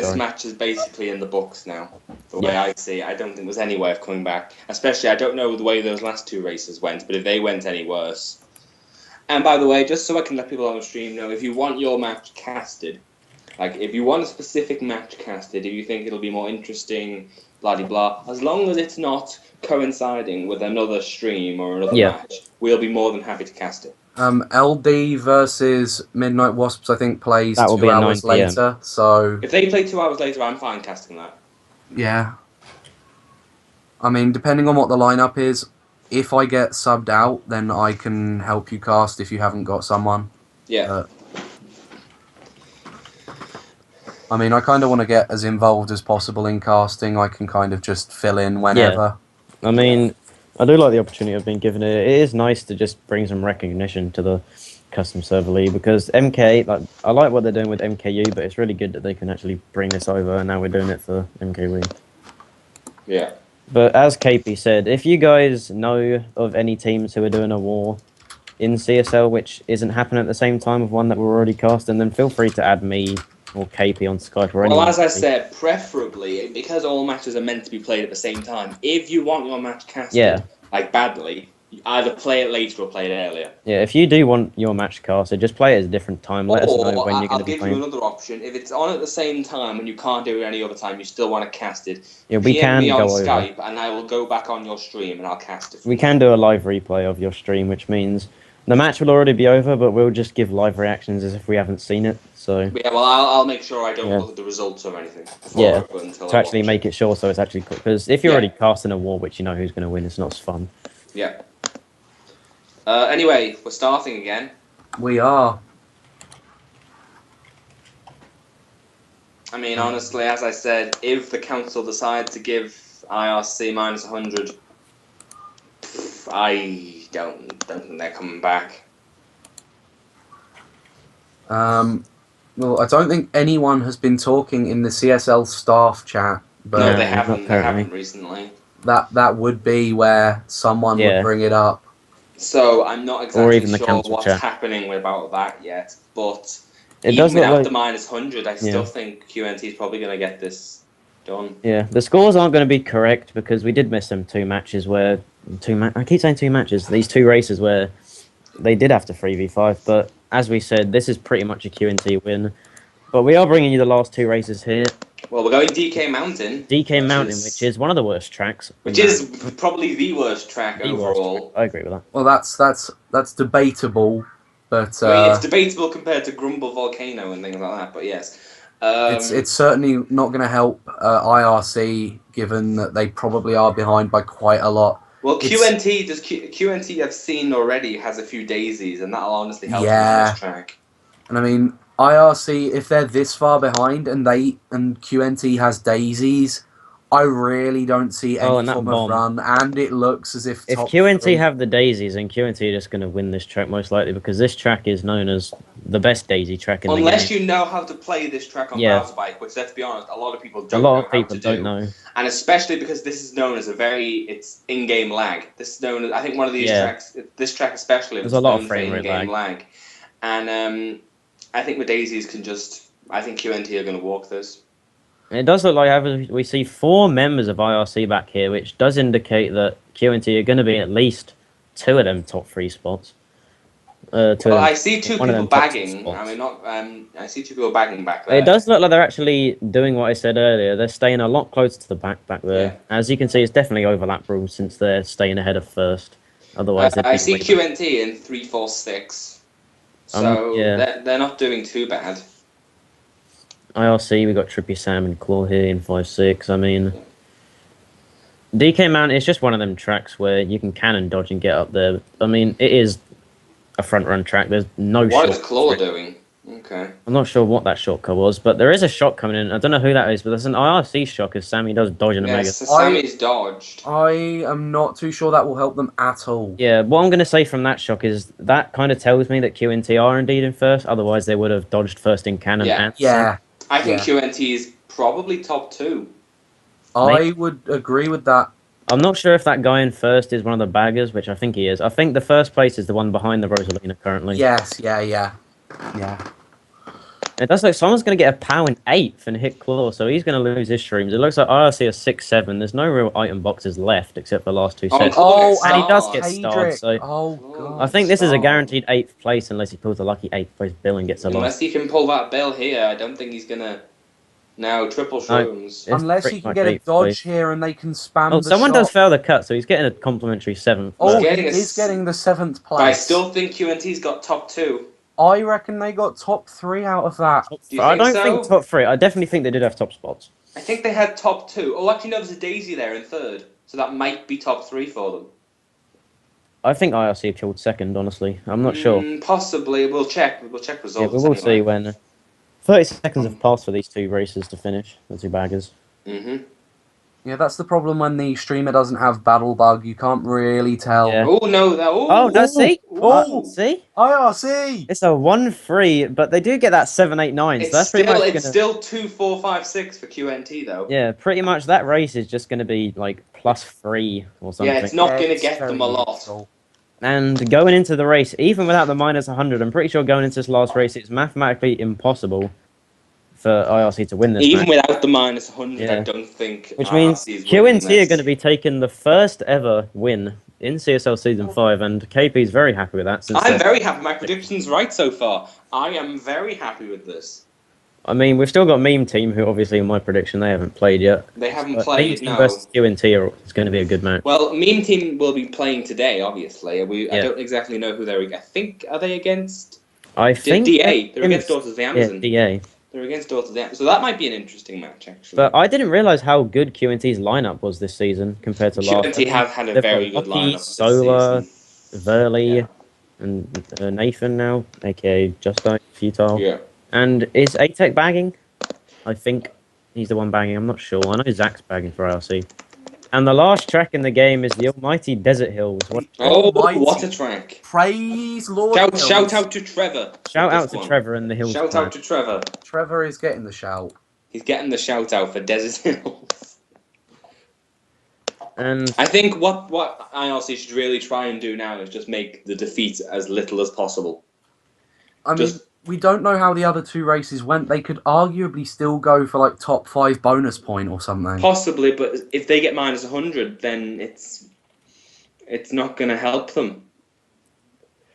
sorry.
match is basically in the books now. The way I see it, I don't think there's any way of coming back. Especially, I don't know the way those last 2 races went, but if they went any worse. And by the way, just so I can let people on the stream know, if you want your match casted, like if you want a specific match casted, if you think it'll be more interesting, blah de blah, as long as it's not coinciding with another stream or another match, we'll be more than happy to cast it.
LD versus Midnight Wasps, I think, plays
That will
2
be at
hours
9 PM.
later. So
If they play 2 hours later, I'm fine casting that.
yeah. I mean, depending on what the lineup is, if I get subbed out, then I can help you cast if you haven't got someone.
Yeah.
I mean, I kind of want to get as involved as possible in casting. I can kind of just fill in whenever.
I mean, I do like the opportunity of being given it. It is nice to just bring some recognition to the custom server league because MK, like, I like what they're doing with MKU, but it's really good that they can actually bring this over, and now we're doing it for MKW.
Yeah.
But as KP said, if you guys know of any teams who are doing a war in CSL which isn't happening at the same time with one that we're already casting, then feel free to add me or KP on Skype or
Well,
anyone.
as I said, preferably, because all matches are meant to be played at the same time, if you want your match casted, like badly, either play it later or play it earlier.
Yeah, if you do want your match casted, just play it at a different time. Let us know when you're going
I'll
to be
give
playing.
you another option. If it's on at the same time and you can't do it any other time, you still want to cast it.
Yeah, we
PM
can
me on
go over.
Skype, and I will go back on your stream and I'll cast it.
We can do a live replay of your stream, which means the match will already be over, but we'll just give live reactions as if we haven't seen it. So
Yeah, well, I'll make sure I don't
Yeah.
look at the results or anything
Yeah,
until
to actually make it sure, so it's actually because if you're
Yeah.
already casting a war, which you know who's going to win, it's not as fun.
Yeah. Anyway, we're starting again.
We are.
I mean, honestly, as I said, if the council decide to give IRC minus 100, I don't think they're coming back.
Well, I don't think anyone has been talking in the CSL staff chat, but
No,
No,
they
not
haven't. They
currently.
haven't recently.
that would be where someone
Yeah.
would bring it up.
So I'm not
Or
exactly
even the
sure
council
what's
chat.
happening about that yet. But
It
even
does look
without
like
the minus 100, I still
Yeah.
think QNT is probably going to get this done.
Yeah, the scores aren't going to be correct because we did miss them two matches where I keep saying two matches. These two races where they did have to 3v5, but as we said, this is pretty much a QNT win. But we are bringing you the last two races here.
Well, we're going DK Mountain.
DK Mountain, which is one of the worst tracks.
Which is probably the worst track
The worst
overall.
track. I agree with that.
Well, that's debatable, but
I mean, it's debatable compared to Grumble Volcano and things like that, but yes.
it's certainly not going to help IRC, given that they probably are behind by quite a lot.
Well,
It's-
QNT I've seen already has a few daisies, and that'll honestly help them
Yeah.
on this track.
And I mean, IRC, if they're this far behind and QNT has daisies, I really don't see any
and that
form
bomb.
of run, and it looks as if
If
top
QNT
three-
have the daisies, then QNT are just going to win this track most likely because this track is known as the best daisy track in the game.
Unless you know how to play this track on
Yeah.
Bowser Bike, which, let's be honest, a lot of people
A
don't
lot
know
of
how
people
to
don't
do.
know.
And especially because this is known as it's in-game lag. This is known as, I think one of these
Yeah.
tracks, this track especially,
There's
is
a lot of
known
frame
for
rate
in-game lag. And I think the daisies can just, I think QNT are going to walk this.
It does look like we see 4 members of IRC back here, which does indicate that QNT are going to be at least 2 of them top 3 spots.
Well, I see two
one of
people
them top
bagging.
spots.
I mean, not. I see two people bagging back there.
It does look like they're actually doing what I said earlier. They're staying a lot closer to the back there.
Yeah.
As you can see, it's definitely overlap rules since they're staying ahead of first. Otherwise, they'd
I
be
see
way back.
QNT in 3-4-6. So
yeah.
they're not doing too bad.
IRC, we got Trippy Sam and Claw here in 5-6. I mean, DK Mountain is just one of them tracks where you can cannon dodge and get up there. I mean, it is a front run track. There's no
What is
shortcut
Claw
for it.
doing? Okay.
I'm not sure what that shotcut was, but there is a shot coming in. I don't know who that is, but there's an IRC shot because Sammy does dodge in a
Yeah,
mega.
so Sammy's dodged.
I am not too sure that will help them at all.
Yeah, what I'm going to say from that shock is that kind of tells me that QNT are indeed in first. Otherwise, they would have dodged first in cannon.
Yeah.
And
Yeah,
I think
Yeah.
QNT is probably top 2.
I would agree with that.
I'm not sure if that guy in first is one of the baggers, which I think he is. I think the first place is the one behind the Rosalina currently.
Yes, yeah.
It does look someone's going to get a POW in 8th and hit Claw, so he's going to lose his streams. It looks like IRC are 6-7. There's no real item boxes left except for the last 2
Oh,
sets.
Claw
Oh,
gets
and he does
starred.
get starred, so
Oh god.
I think this is a
starred.
guaranteed 8th place unless he pulls a lucky 8th place bill and gets a
Unless
loss.
he can pull that bill here, I don't think he's gonna. Now triple shrooms.
It's
Unless
pretty
he can
much
get a
8th
dodge
place.
here and they can spam
Oh,
the
someone
shot.
does fail the cut, so he's getting a complimentary 7th.
Oh,
He's
he
getting a
is getting the 7th place.
But I still think QNT's got top 2.
I reckon they got top 3 out of that.
Do you
I
think
don't
so?
think top 3. I definitely think they did have top spots.
I think they had top 2. Oh, actually, no, there's a Daisy there in 3rd. So that might be top 3 for them.
I think IRC killed 2nd, honestly. I'm not sure.
Possibly. We'll check. We'll check
Yeah,
results.
we will
anyway.
see when 30 seconds have passed for these 2 races to finish, the 2 baggers.
Mm-hmm.
Yeah, that's the problem when the streamer doesn't have battle bug. You can't really tell.
Yeah.
Oh, no.
Oh, no, see?
Oh.
See?
IRC!
It's a 1-3, but they do get that 7-8-9, so
It's,
that's pretty
still,
much
it's
gonna...
still 2-4-5-6 for QNT, though.
Yeah, pretty much that race is just going to be like +3 or something.
Yeah, it's not going to
It's
get
very
them a lot.
useful.
And going into the race, even without the minus 100, I'm pretty sure going into this last race, it's mathematically impossible for IRC to win this
Even
match.
without the minus 100,
Yeah.
I don't think.
Which means
IRC is winning
QNT are
this.
going to be taking the first ever win in CSL Season 5, and KP's very happy with that. Since
I'm very happy. My prediction's right so far. I am very happy with this.
I mean, we've still got Meme Team, who obviously, in my prediction, they haven't played yet.
They haven't
Meme
played,
Team
no.
versus QNT is going to be a good match.
Well, Meme Team will be playing today, obviously. I
Yeah.
don't exactly know who they're against. I think, are they against
I think
DA? They're against Daughters of the Amazon.
Yeah, DA.
They're against Daughters of the Amazon. So that might be an interesting match, actually.
But I didn't realize how good QNT's lineup was this season compared to last.
QNT have had a very good lineup this
Solar,
season.
Verley,
Yeah.
and Nathan now, aka Justo, Futile.
Yeah.
And is ATEC bagging? I think he's the one bagging. I'm not sure. I know Zach's bagging for IRC. And the last track in the game is the almighty Desert Hills. What
What a track.
Praise Lord.
Shout out to Trevor.
Shout out to Trevor and the Hills.
Shout out to Trevor.
Trevor is getting the shout.
He's getting the shout out for Desert Hills.
And
I think what IRC should really try and do now is just make the defeat as little as possible.
I mean, we don't know how the other two races went. They could arguably still go for like top 5 bonus point or something.
Possibly, but if they get minus 100, then it's not going to help them.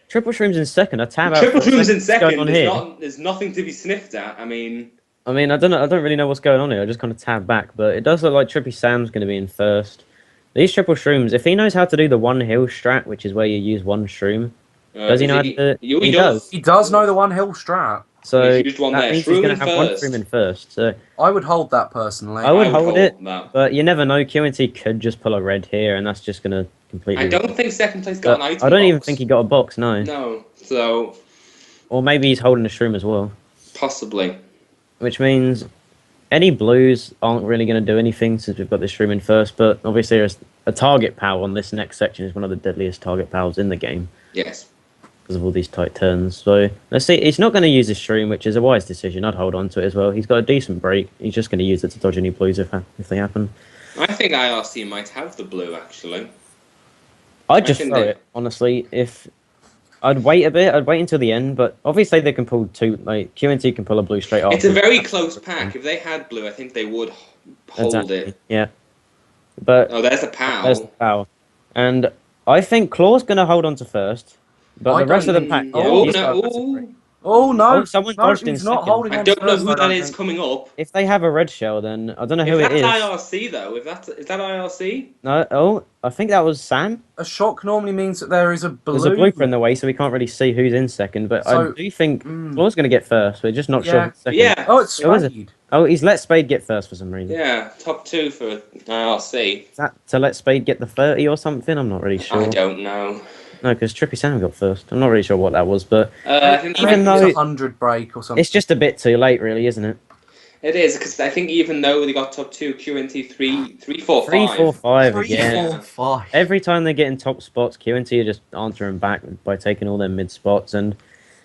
Triple Shrooms in second. A tab out.
Triple Shrooms in second.
On here?
There's nothing to be sniffed at. I mean,
I don't know. I don't really know what's going on here. I just kind of tab back, but it does look like Trippy Sam's going to be in first. These Triple Shrooms, if he knows how to do the one hill strat, which is where you use one shroom, does he know how to do it? He does.
He does know the one hill strat.
So
He's used one
that
there.
means he's
Shroom
going
in
to have one
first.
shroom in first. So
I would hold that personally.
I would hold it,
that.
but you never know. QNT could just pull a red here, and that's just going to completely...
I don't think second place got an item
I don't even
box.
think he got a box, no.
No, so...
Or maybe he's holding a shroom as well.
Possibly.
Which means any blues aren't really going to do anything since we've got this shroom in first, but obviously there's a target power on this next section. Is one of the deadliest target powers in the game.
Yes.
Because of all these tight turns. So let's see. He's not going to use this shroom, which is a wise decision. I'd hold on to it as well. He's got a decent break. He's just going to use it to dodge any blues if they happen.
I think IRC might have the blue, actually.
I'd just throw it, honestly. If I'd wait a bit, I'd wait until the end, but obviously they can pull two, like, QNT can pull a blue straight off.
It's a very close pack. If they had blue, I think they would hold it.
Yeah. But
oh, there's a POW.
There's the POW. And I think Claw's going to hold on to first, but the rest of the pack...
Oh no!
Someone
no,
dodged in
he's not
second.
holding
I
on
don't
to
know
first,
who
I
that
don't
is
think.
coming up.
If they have a red shell, then I don't know who
If
it is.
that's IRC, though, is that IRC?
No, I think that was Sam.
A shock normally means that there is a blue.
There's a blooper in the way, so we can't really see who's in second, but
So,
I do think Claw's going to get first. We're just not sure who's second.
Yeah.
Oh, it's
Who is it?
Spade.
Oh, he's let Spade get first for some reason.
Yeah, top 2 for IRC.
Is that to let Spade get the 30 or something? I'm not really sure.
I don't know.
No, because Trippy Sam got first. I'm not really sure what that was, but
I think
even though
it's a 100 break or something.
it's just a bit too late, really, isn't it?
it is, because I think even though they got top 2, QNT 3, 4, 5.
3, 4, 5
3,
again.
4, 5.
Every time they get in top spots, QNT are just answering back by taking all their mid spots, and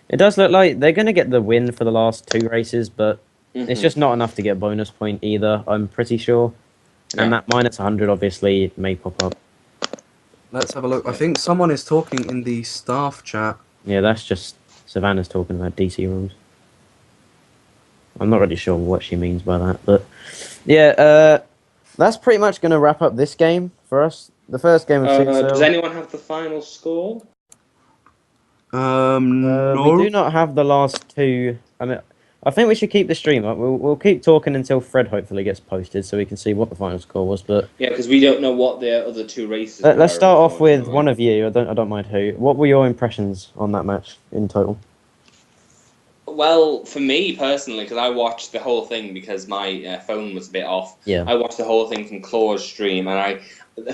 it does look like they're going to get the win for the last 2 races, but it's just not enough to get a bonus point either, I'm pretty sure. And
Yeah.
that minus 100 obviously may pop up.
Let's have a look. I think someone is talking in the staff chat.
Yeah, that's just Savannah's talking about DC rules. I'm not really sure what she means by that, but yeah, that's pretty much going to wrap up this game for us. The first game of CSL.
Does anyone have the final score?
No.
We do not have the last 2. I mean, I think we should keep the stream up. We'll keep talking until Fred hopefully gets posted, so we can see what the final score was. But
Yeah, because we don't know what the other 2 races
let's
were,
start off with
unfortunately.
one of you. I don't mind who. What were your impressions on that match in total?
Well, for me personally, because I watched the whole thing because my phone was a bit off.
Yeah.
I watched the whole thing from Claw's stream, and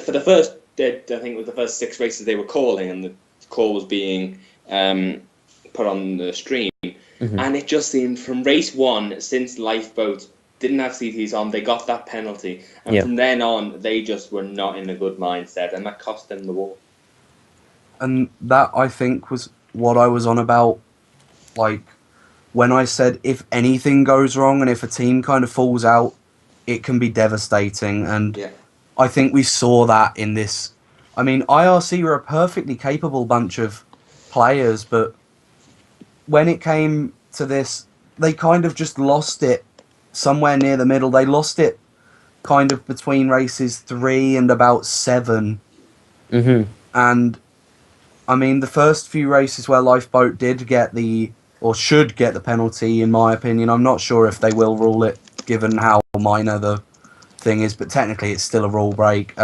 for the first, I think it was the first 6 races they were calling, and the call was being put on the stream, and it just seemed from race 1, since Lifeboat didn't have CTs on, they got that penalty, and from then on, they just were not in a good mindset, and that cost them the war.
And that, I think, was what I was on about, like, when I said if anything goes wrong and if a team kind of falls out, it can be devastating. And
Yeah.
I think we saw that in this. I mean, IRC were a perfectly capable bunch of players, but when it came to this, they kind of just lost it somewhere near the middle. They lost it kind of between races 3 and about 7. And I mean, the first few races where Lifeboat did get or should get the penalty, in my opinion, I'm not sure if they will rule it, given how minor the thing is, but technically it's still a rule break.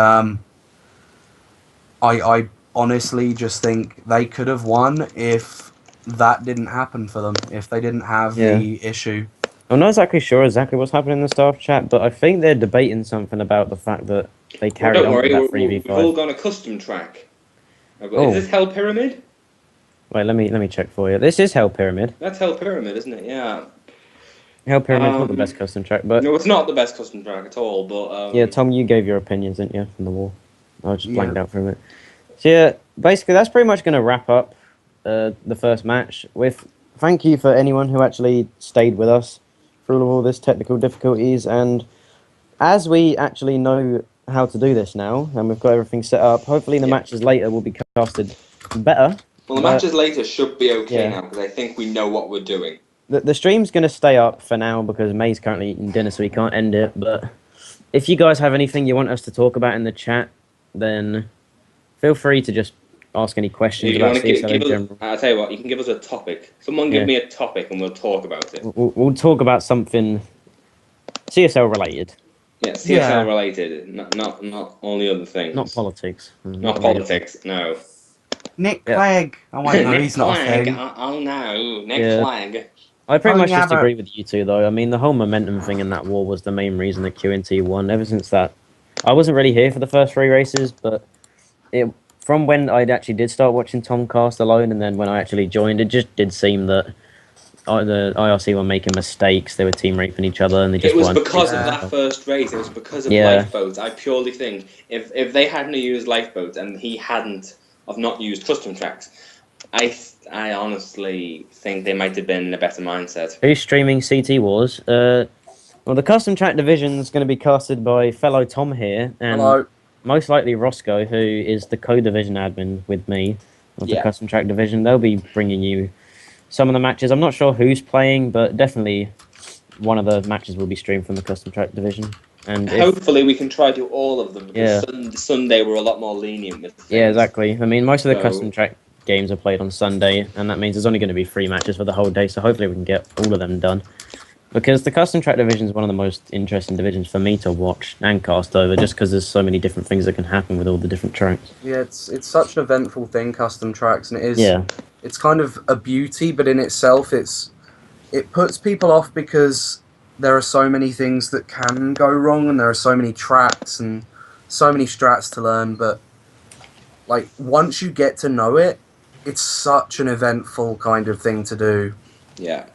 I honestly just think they could have won if that didn't happen for them, if they didn't have the issue.
I'm not exactly sure exactly what's happening in the staff chat, but I think they're debating something about the fact that they
Well,
carried
don't
on with
worry,
that
we've all
3v5.
gone a custom track.
Oh.
Is this Hell Pyramid?
Wait, let me check for you. This is Hell Pyramid.
That's Hell Pyramid, isn't it? Yeah.
Hell Pyramid's not the best custom track, but
No, it's not the best custom track at all, but...
yeah, Tom, you gave your opinions, didn't you, from the wall? I just blanked out for a minute. So yeah, basically that's pretty much going to wrap up the first match. With thank you for anyone who actually stayed with us through all this technical difficulties, and as we actually know how to do this now, and we've got everything set up, hopefully the matches later will be casted better.
Well, the matches later should be okay now, because I think we know what we're doing.
The stream's going to stay up for now because May's currently eating dinner, so he can't end it. But if you guys have anything you want us to talk about in the chat, then feel free to just ask any questions about CSL in general.
I'll tell you what, you can give us a topic. Someone give me a topic and we'll talk about it.
We'll talk about something CSL related.
Yeah, CSL related, not all the other things.
Not politics.
Not politics, no.
Nick Clegg. Oh, wait, no, he's not a thing.
Oh no, Nick Clegg.
I pretty much just agree with you two, though. I mean, the whole momentum thing in that war was the main reason that QNT won. Ever since that, I wasn't really here for the first 3 races, but from when I actually did start watching Tom cast alone, and then when I actually joined, it just did seem that the IRC were making mistakes. They were team raping each other, and they just.
It was because of that first race. It was because of lifeboats. I purely think if they hadn't used lifeboats and he hadn't not used custom tracks, I honestly think they might have been in a better mindset.
Who's streaming CT Wars? Well, the custom track division is going to be casted by fellow Tom here, and most likely Roscoe, who is the co-division admin with me of the custom track division. They'll be bringing you some of the matches. I'm not sure who's playing, but definitely one of the matches will be streamed from the custom track division. And
hopefully we can try to do all of them, because Sunday we're a lot more lenient with things.
Yeah, exactly. I mean, most of the custom track games are played on Sunday, and that means there's only going to be 3 matches for the whole day, so hopefully we can get all of them done. Because the custom track division is one of the most interesting divisions for me to watch and cast over, just because there's so many different things that can happen with all the different tracks.
Yeah, it's such an eventful thing, custom tracks, and it is. Yeah. It's kind of a beauty, but in itself, it puts people off because there are so many things that can go wrong, and there are so many tracks and so many strats to learn. But like once you get to know it, it's such an eventful kind of thing to do.
Yeah.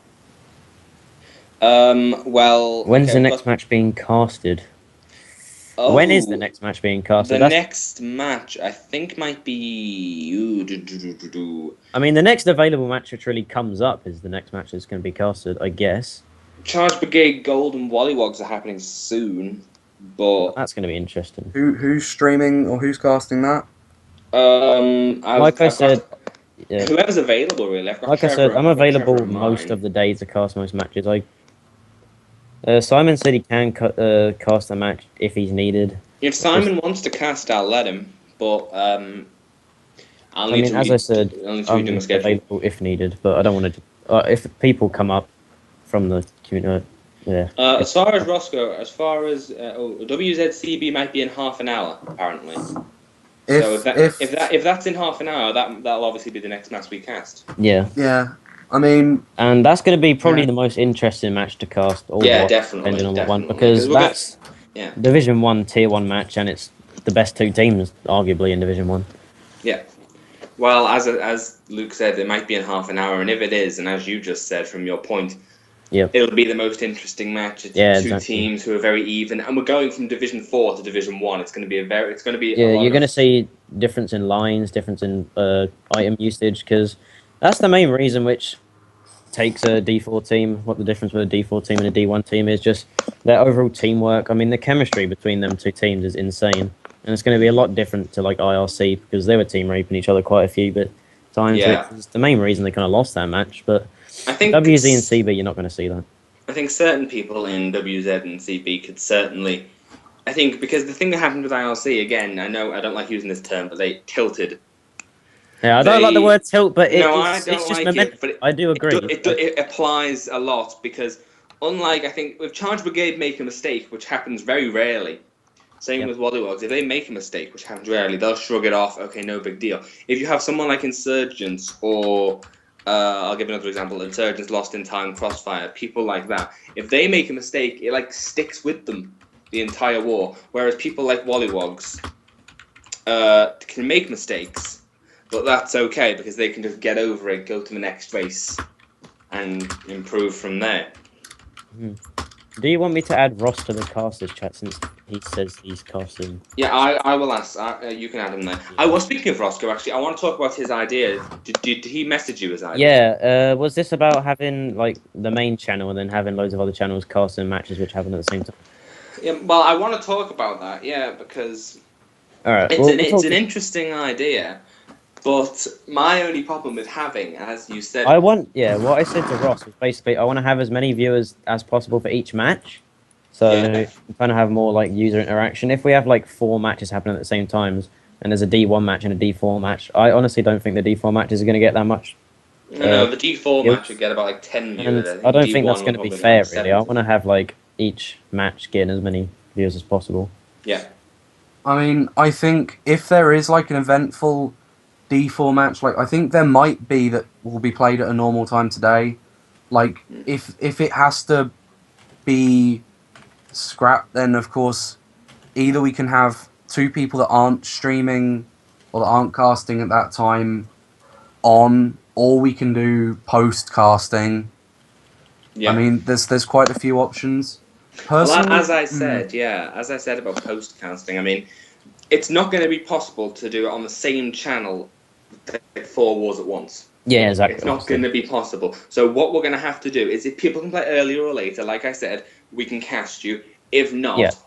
Well,
when's the next match being casted? Oh, when is the next match being casted?
The next match, I think, might be...
I mean, the next available match which really comes up is the next match that's going to be casted, I guess.
Charge Brigade Gold and Wollywogs are happening soon, but...
That's going to be interesting.
Who's streaming or who's casting that?
Like I said...
Whoever's available, really.
Like I said, I'm available most of the day to cast most matches. Simon said he can cast a match if he's needed.
If Simon wants to cast, I'll let him. But I'll need to
as I said, I'm available if needed. But I don't want to. If people come up from the community,
as far as Roscoe, WZCB might be in half an hour apparently. So if that's in half an hour, that'll obviously be the next match we cast.
Yeah.
Yeah. I mean,
and that's going to be probably the most interesting match to cast.
Definitely.
Depending on what one, because that's Division 1 Tier 1 match, and it's the best 2 teams, arguably, in Division 1.
Yeah. Well, as Luke said, it might be in half an hour, and if it is, and as you just said from your point, it'll be the most interesting match. It's 2 teams who are very even, and we're going from Division 4 to Division 1. It's going to be
you're going to see difference in lines, difference in item usage, because that's the main reason which takes a D4 team. What the difference with a D4 team and a D1 team is just their overall teamwork. I mean, the chemistry between them 2 teams is insane, and it's going to be a lot different to like IRC because they were team raping each other quite a few times. It's the main reason they kind of lost that match. But I think WZ and CB, you're not going to see that.
I think certain people in WZ and CB could certainly I think because the thing that happened with IRC, again, I know I don't like using this term, but they tilted.
Yeah, I don't like the word tilt, but
I
it's
don't
just
like
momentum.
it, but
I do agree.
it applies a lot because, unlike I think with Charge Brigade make a mistake, which happens very rarely. Same with Wallywogs. If they make a mistake, which happens rarely, they'll shrug it off. Okay, no big deal. If you have someone like Insurgents or I'll give another example: Insurgents, Lost in Time, Crossfire, people like that. If they make a mistake, it like sticks with them the entire war. Whereas people like Wallywogs can make mistakes, but that's okay because they can just get over it, go to the next race, and improve from there.
Do you want me to add Ross to the casters chat since he says he's casting?
Yeah, I will ask. You can add him there. I was speaking of Roscoe, actually. I want to talk about his idea. Did he message you his idea?
Yeah, was this about having like the main channel and then having loads of other channels casting matches which happen at the same time?
Yeah, well, I want to talk about that, yeah, because
All right,
it's an interesting idea, but my only problem with having, as you said,
what I said to Ross was basically I want to have as many viewers as possible for each match, so kind of have more like user interaction. If we have like 4 matches happening at the same time, and there's a D1 match and a D4 match, I honestly don't think the D4 matches are going to get that much.
No, the D4 match would get about like 10 viewers.
And I don't think that's going to be fair, really. I want to have like each match getting as many viewers as possible.
Yeah.
I mean, I think if there is like an eventful D4 match, like I think there might be that will be played at a normal time today. Like if it has to be scrapped, then of course either we can have 2 people that aren't streaming or that aren't casting at that time on, or we can do post casting.
Yeah.
I mean, there's quite a few options. Personally,
well, as I said about post casting, I mean, it's not going to be possible to do it on the same channel, 4 wars at once.
Yeah, exactly.
It's not going to be possible. So what we're going to have to do is, if people can play earlier or later, like I said, we can cast you. If not,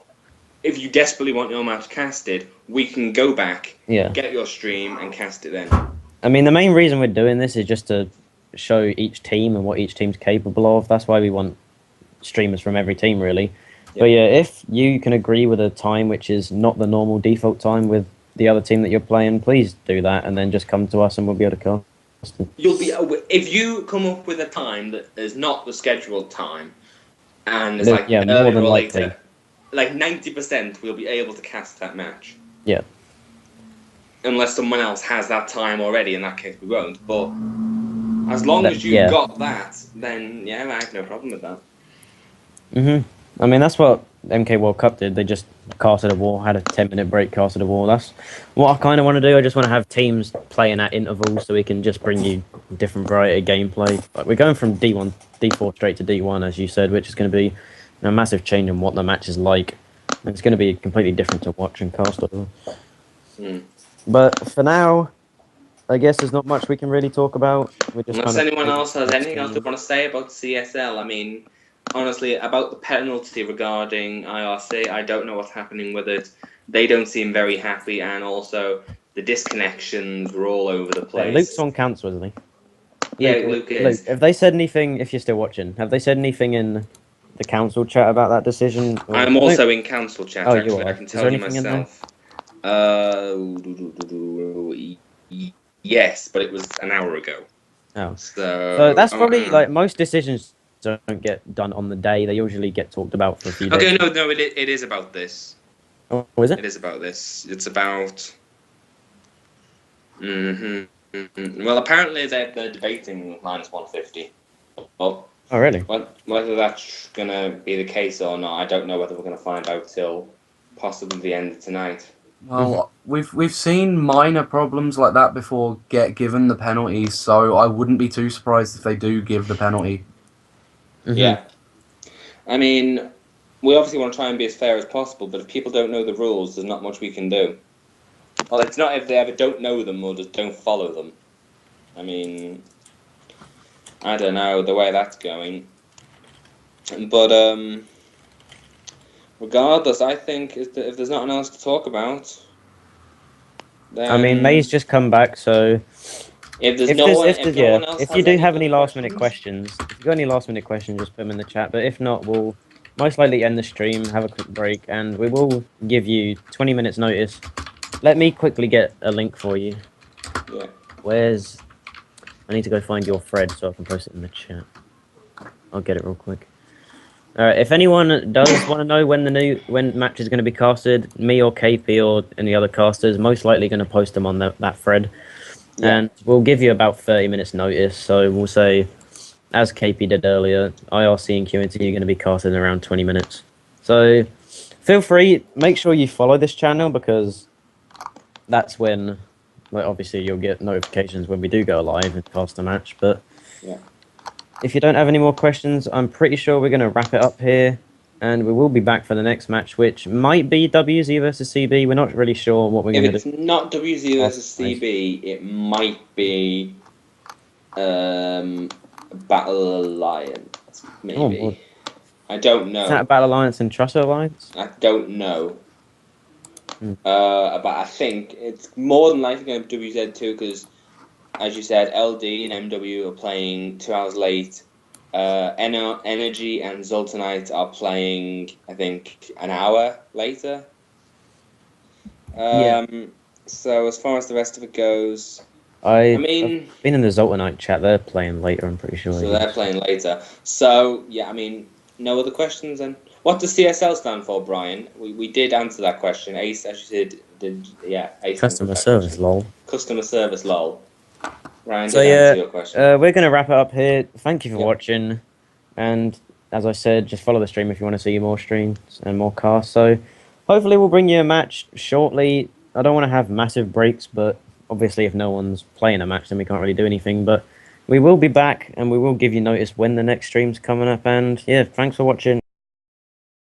if you desperately want your match casted, we can go back, get your stream, and cast it then.
I mean, the main reason we're doing this is just to show each team and what each team's capable of. That's why we want streamers from every team, really. Yep. But yeah, if you can agree with a time which is not the normal default time with the other team that you're playing, please do that, and then just come to us and we'll be able to cast.
You'll be if you come up with a time that is not the scheduled time, and it's like earlier or later, like 90% we'll be able to cast that match.
Yeah.
Unless someone else has that time already, in that case we won't. But as long as you've got that, then I have no problem with that.
I mean, that's what MK World Cup did. They just casted a war, had a 10-minute break, casted a war. That's what I kind of want to do. I just want to have teams playing at intervals so we can just bring you different variety of gameplay. Like, we're going from D1, D4 straight to D1, as you said, which is going to be a massive change in what the match is like. And it's going to be completely different to watch and cast over. But for now, I guess there's not much we can really talk about.
Unless anyone else has anything else they want to say about CSL, I mean, honestly, about the penalty regarding IRC, I don't know what's happening with it. They don't seem very happy, and also the disconnections were all over the place.
Luke's on council, isn't he?
Yeah, Luke is.
Luke, have they said anything, if you're still watching, have they said anything in the council chat about that decision?
I'm also in council chat, actually.
You are.
I can tell you myself. Yes, but it was an hour ago.
Oh.
So
that's probably, like, most decisions don't get done on the day. They usually get talked about for a few days.
Okay, no, it is about this.
Oh, is it?
It is about this. It's about... Well, apparently they're debating -150.
Oh, really?
Whether that's going to be the case or not, I don't know whether we're going to find out till possibly the end of tonight.
Well, we've seen minor problems like that before get given the penalties, so I wouldn't be too surprised if they do give the penalty.
Yeah. I mean, we obviously want to try and be as fair as possible, but if people don't know the rules, there's not much we can do. Well, it's not if they ever don't know them or just don't follow them. I mean, I don't know the way that's going. But, regardless, I think if there's nothing else to talk about, then...
I mean, May's just come back, so...
If
you do have any last-minute questions, if you've got any last-minute questions, just put them in the chat. But if not, we'll most likely end the stream, have a quick break, and we will give you 20 minutes notice. Let me quickly get a link for you.
Yeah.
Where's... I need to go find your thread so I can post it in the chat. I'll get it real quick. Alright, if anyone does want to know when match is going to be casted, me or KP or any other casters, most likely going to post them on that thread.
Yeah.
And we'll give you about 30 minutes notice. So we'll say, as KP did earlier, IRC and QNT are going to be casted in around 20 minutes. So feel free, make sure you follow this channel because that's when, like, obviously you'll get notifications when we do go live and cast a match. But
Yeah.
if you don't have any more questions, I'm pretty sure we're going to wrap it up here. And we will be back for the next match, which might be WZ versus CB. We're not really sure what we're
If
going to
it's
do.
not WZ versus
Nice.
CB, it might be Battle Alliance, maybe.
Oh, boy.
I don't know.
Is that a Battle Alliance and Trust Alliance?
I don't know.
Hmm.
But I think it's more than likely going to be WZ2 because, as you said, LD and MW are playing 2 hours late. Energy and Zoltanite are playing, I think, an hour later.
Yeah.
So as far as the rest of it goes,
I've
mean,
been in the Zoltanite chat. They're playing later, I'm pretty sure.
so they're playing later. So yeah, I mean, no other questions then. What does CSL stand for, Brian? We did answer that question. Ace, as you said, Ace
Customer
answered that
service,
question.
lol.
Customer service, lol. Ryan
So
did
yeah,
answer your question.
we're going to wrap it up here. Thank you for
Yep.
watching. And as I said, just follow the stream if you want to see more streams and more casts. So hopefully we'll bring you a match shortly. I don't want to have massive breaks, but obviously if no one's playing a match, then we can't really do anything. But we will be back and we will give you notice when the next stream's coming up. And yeah, thanks for watching.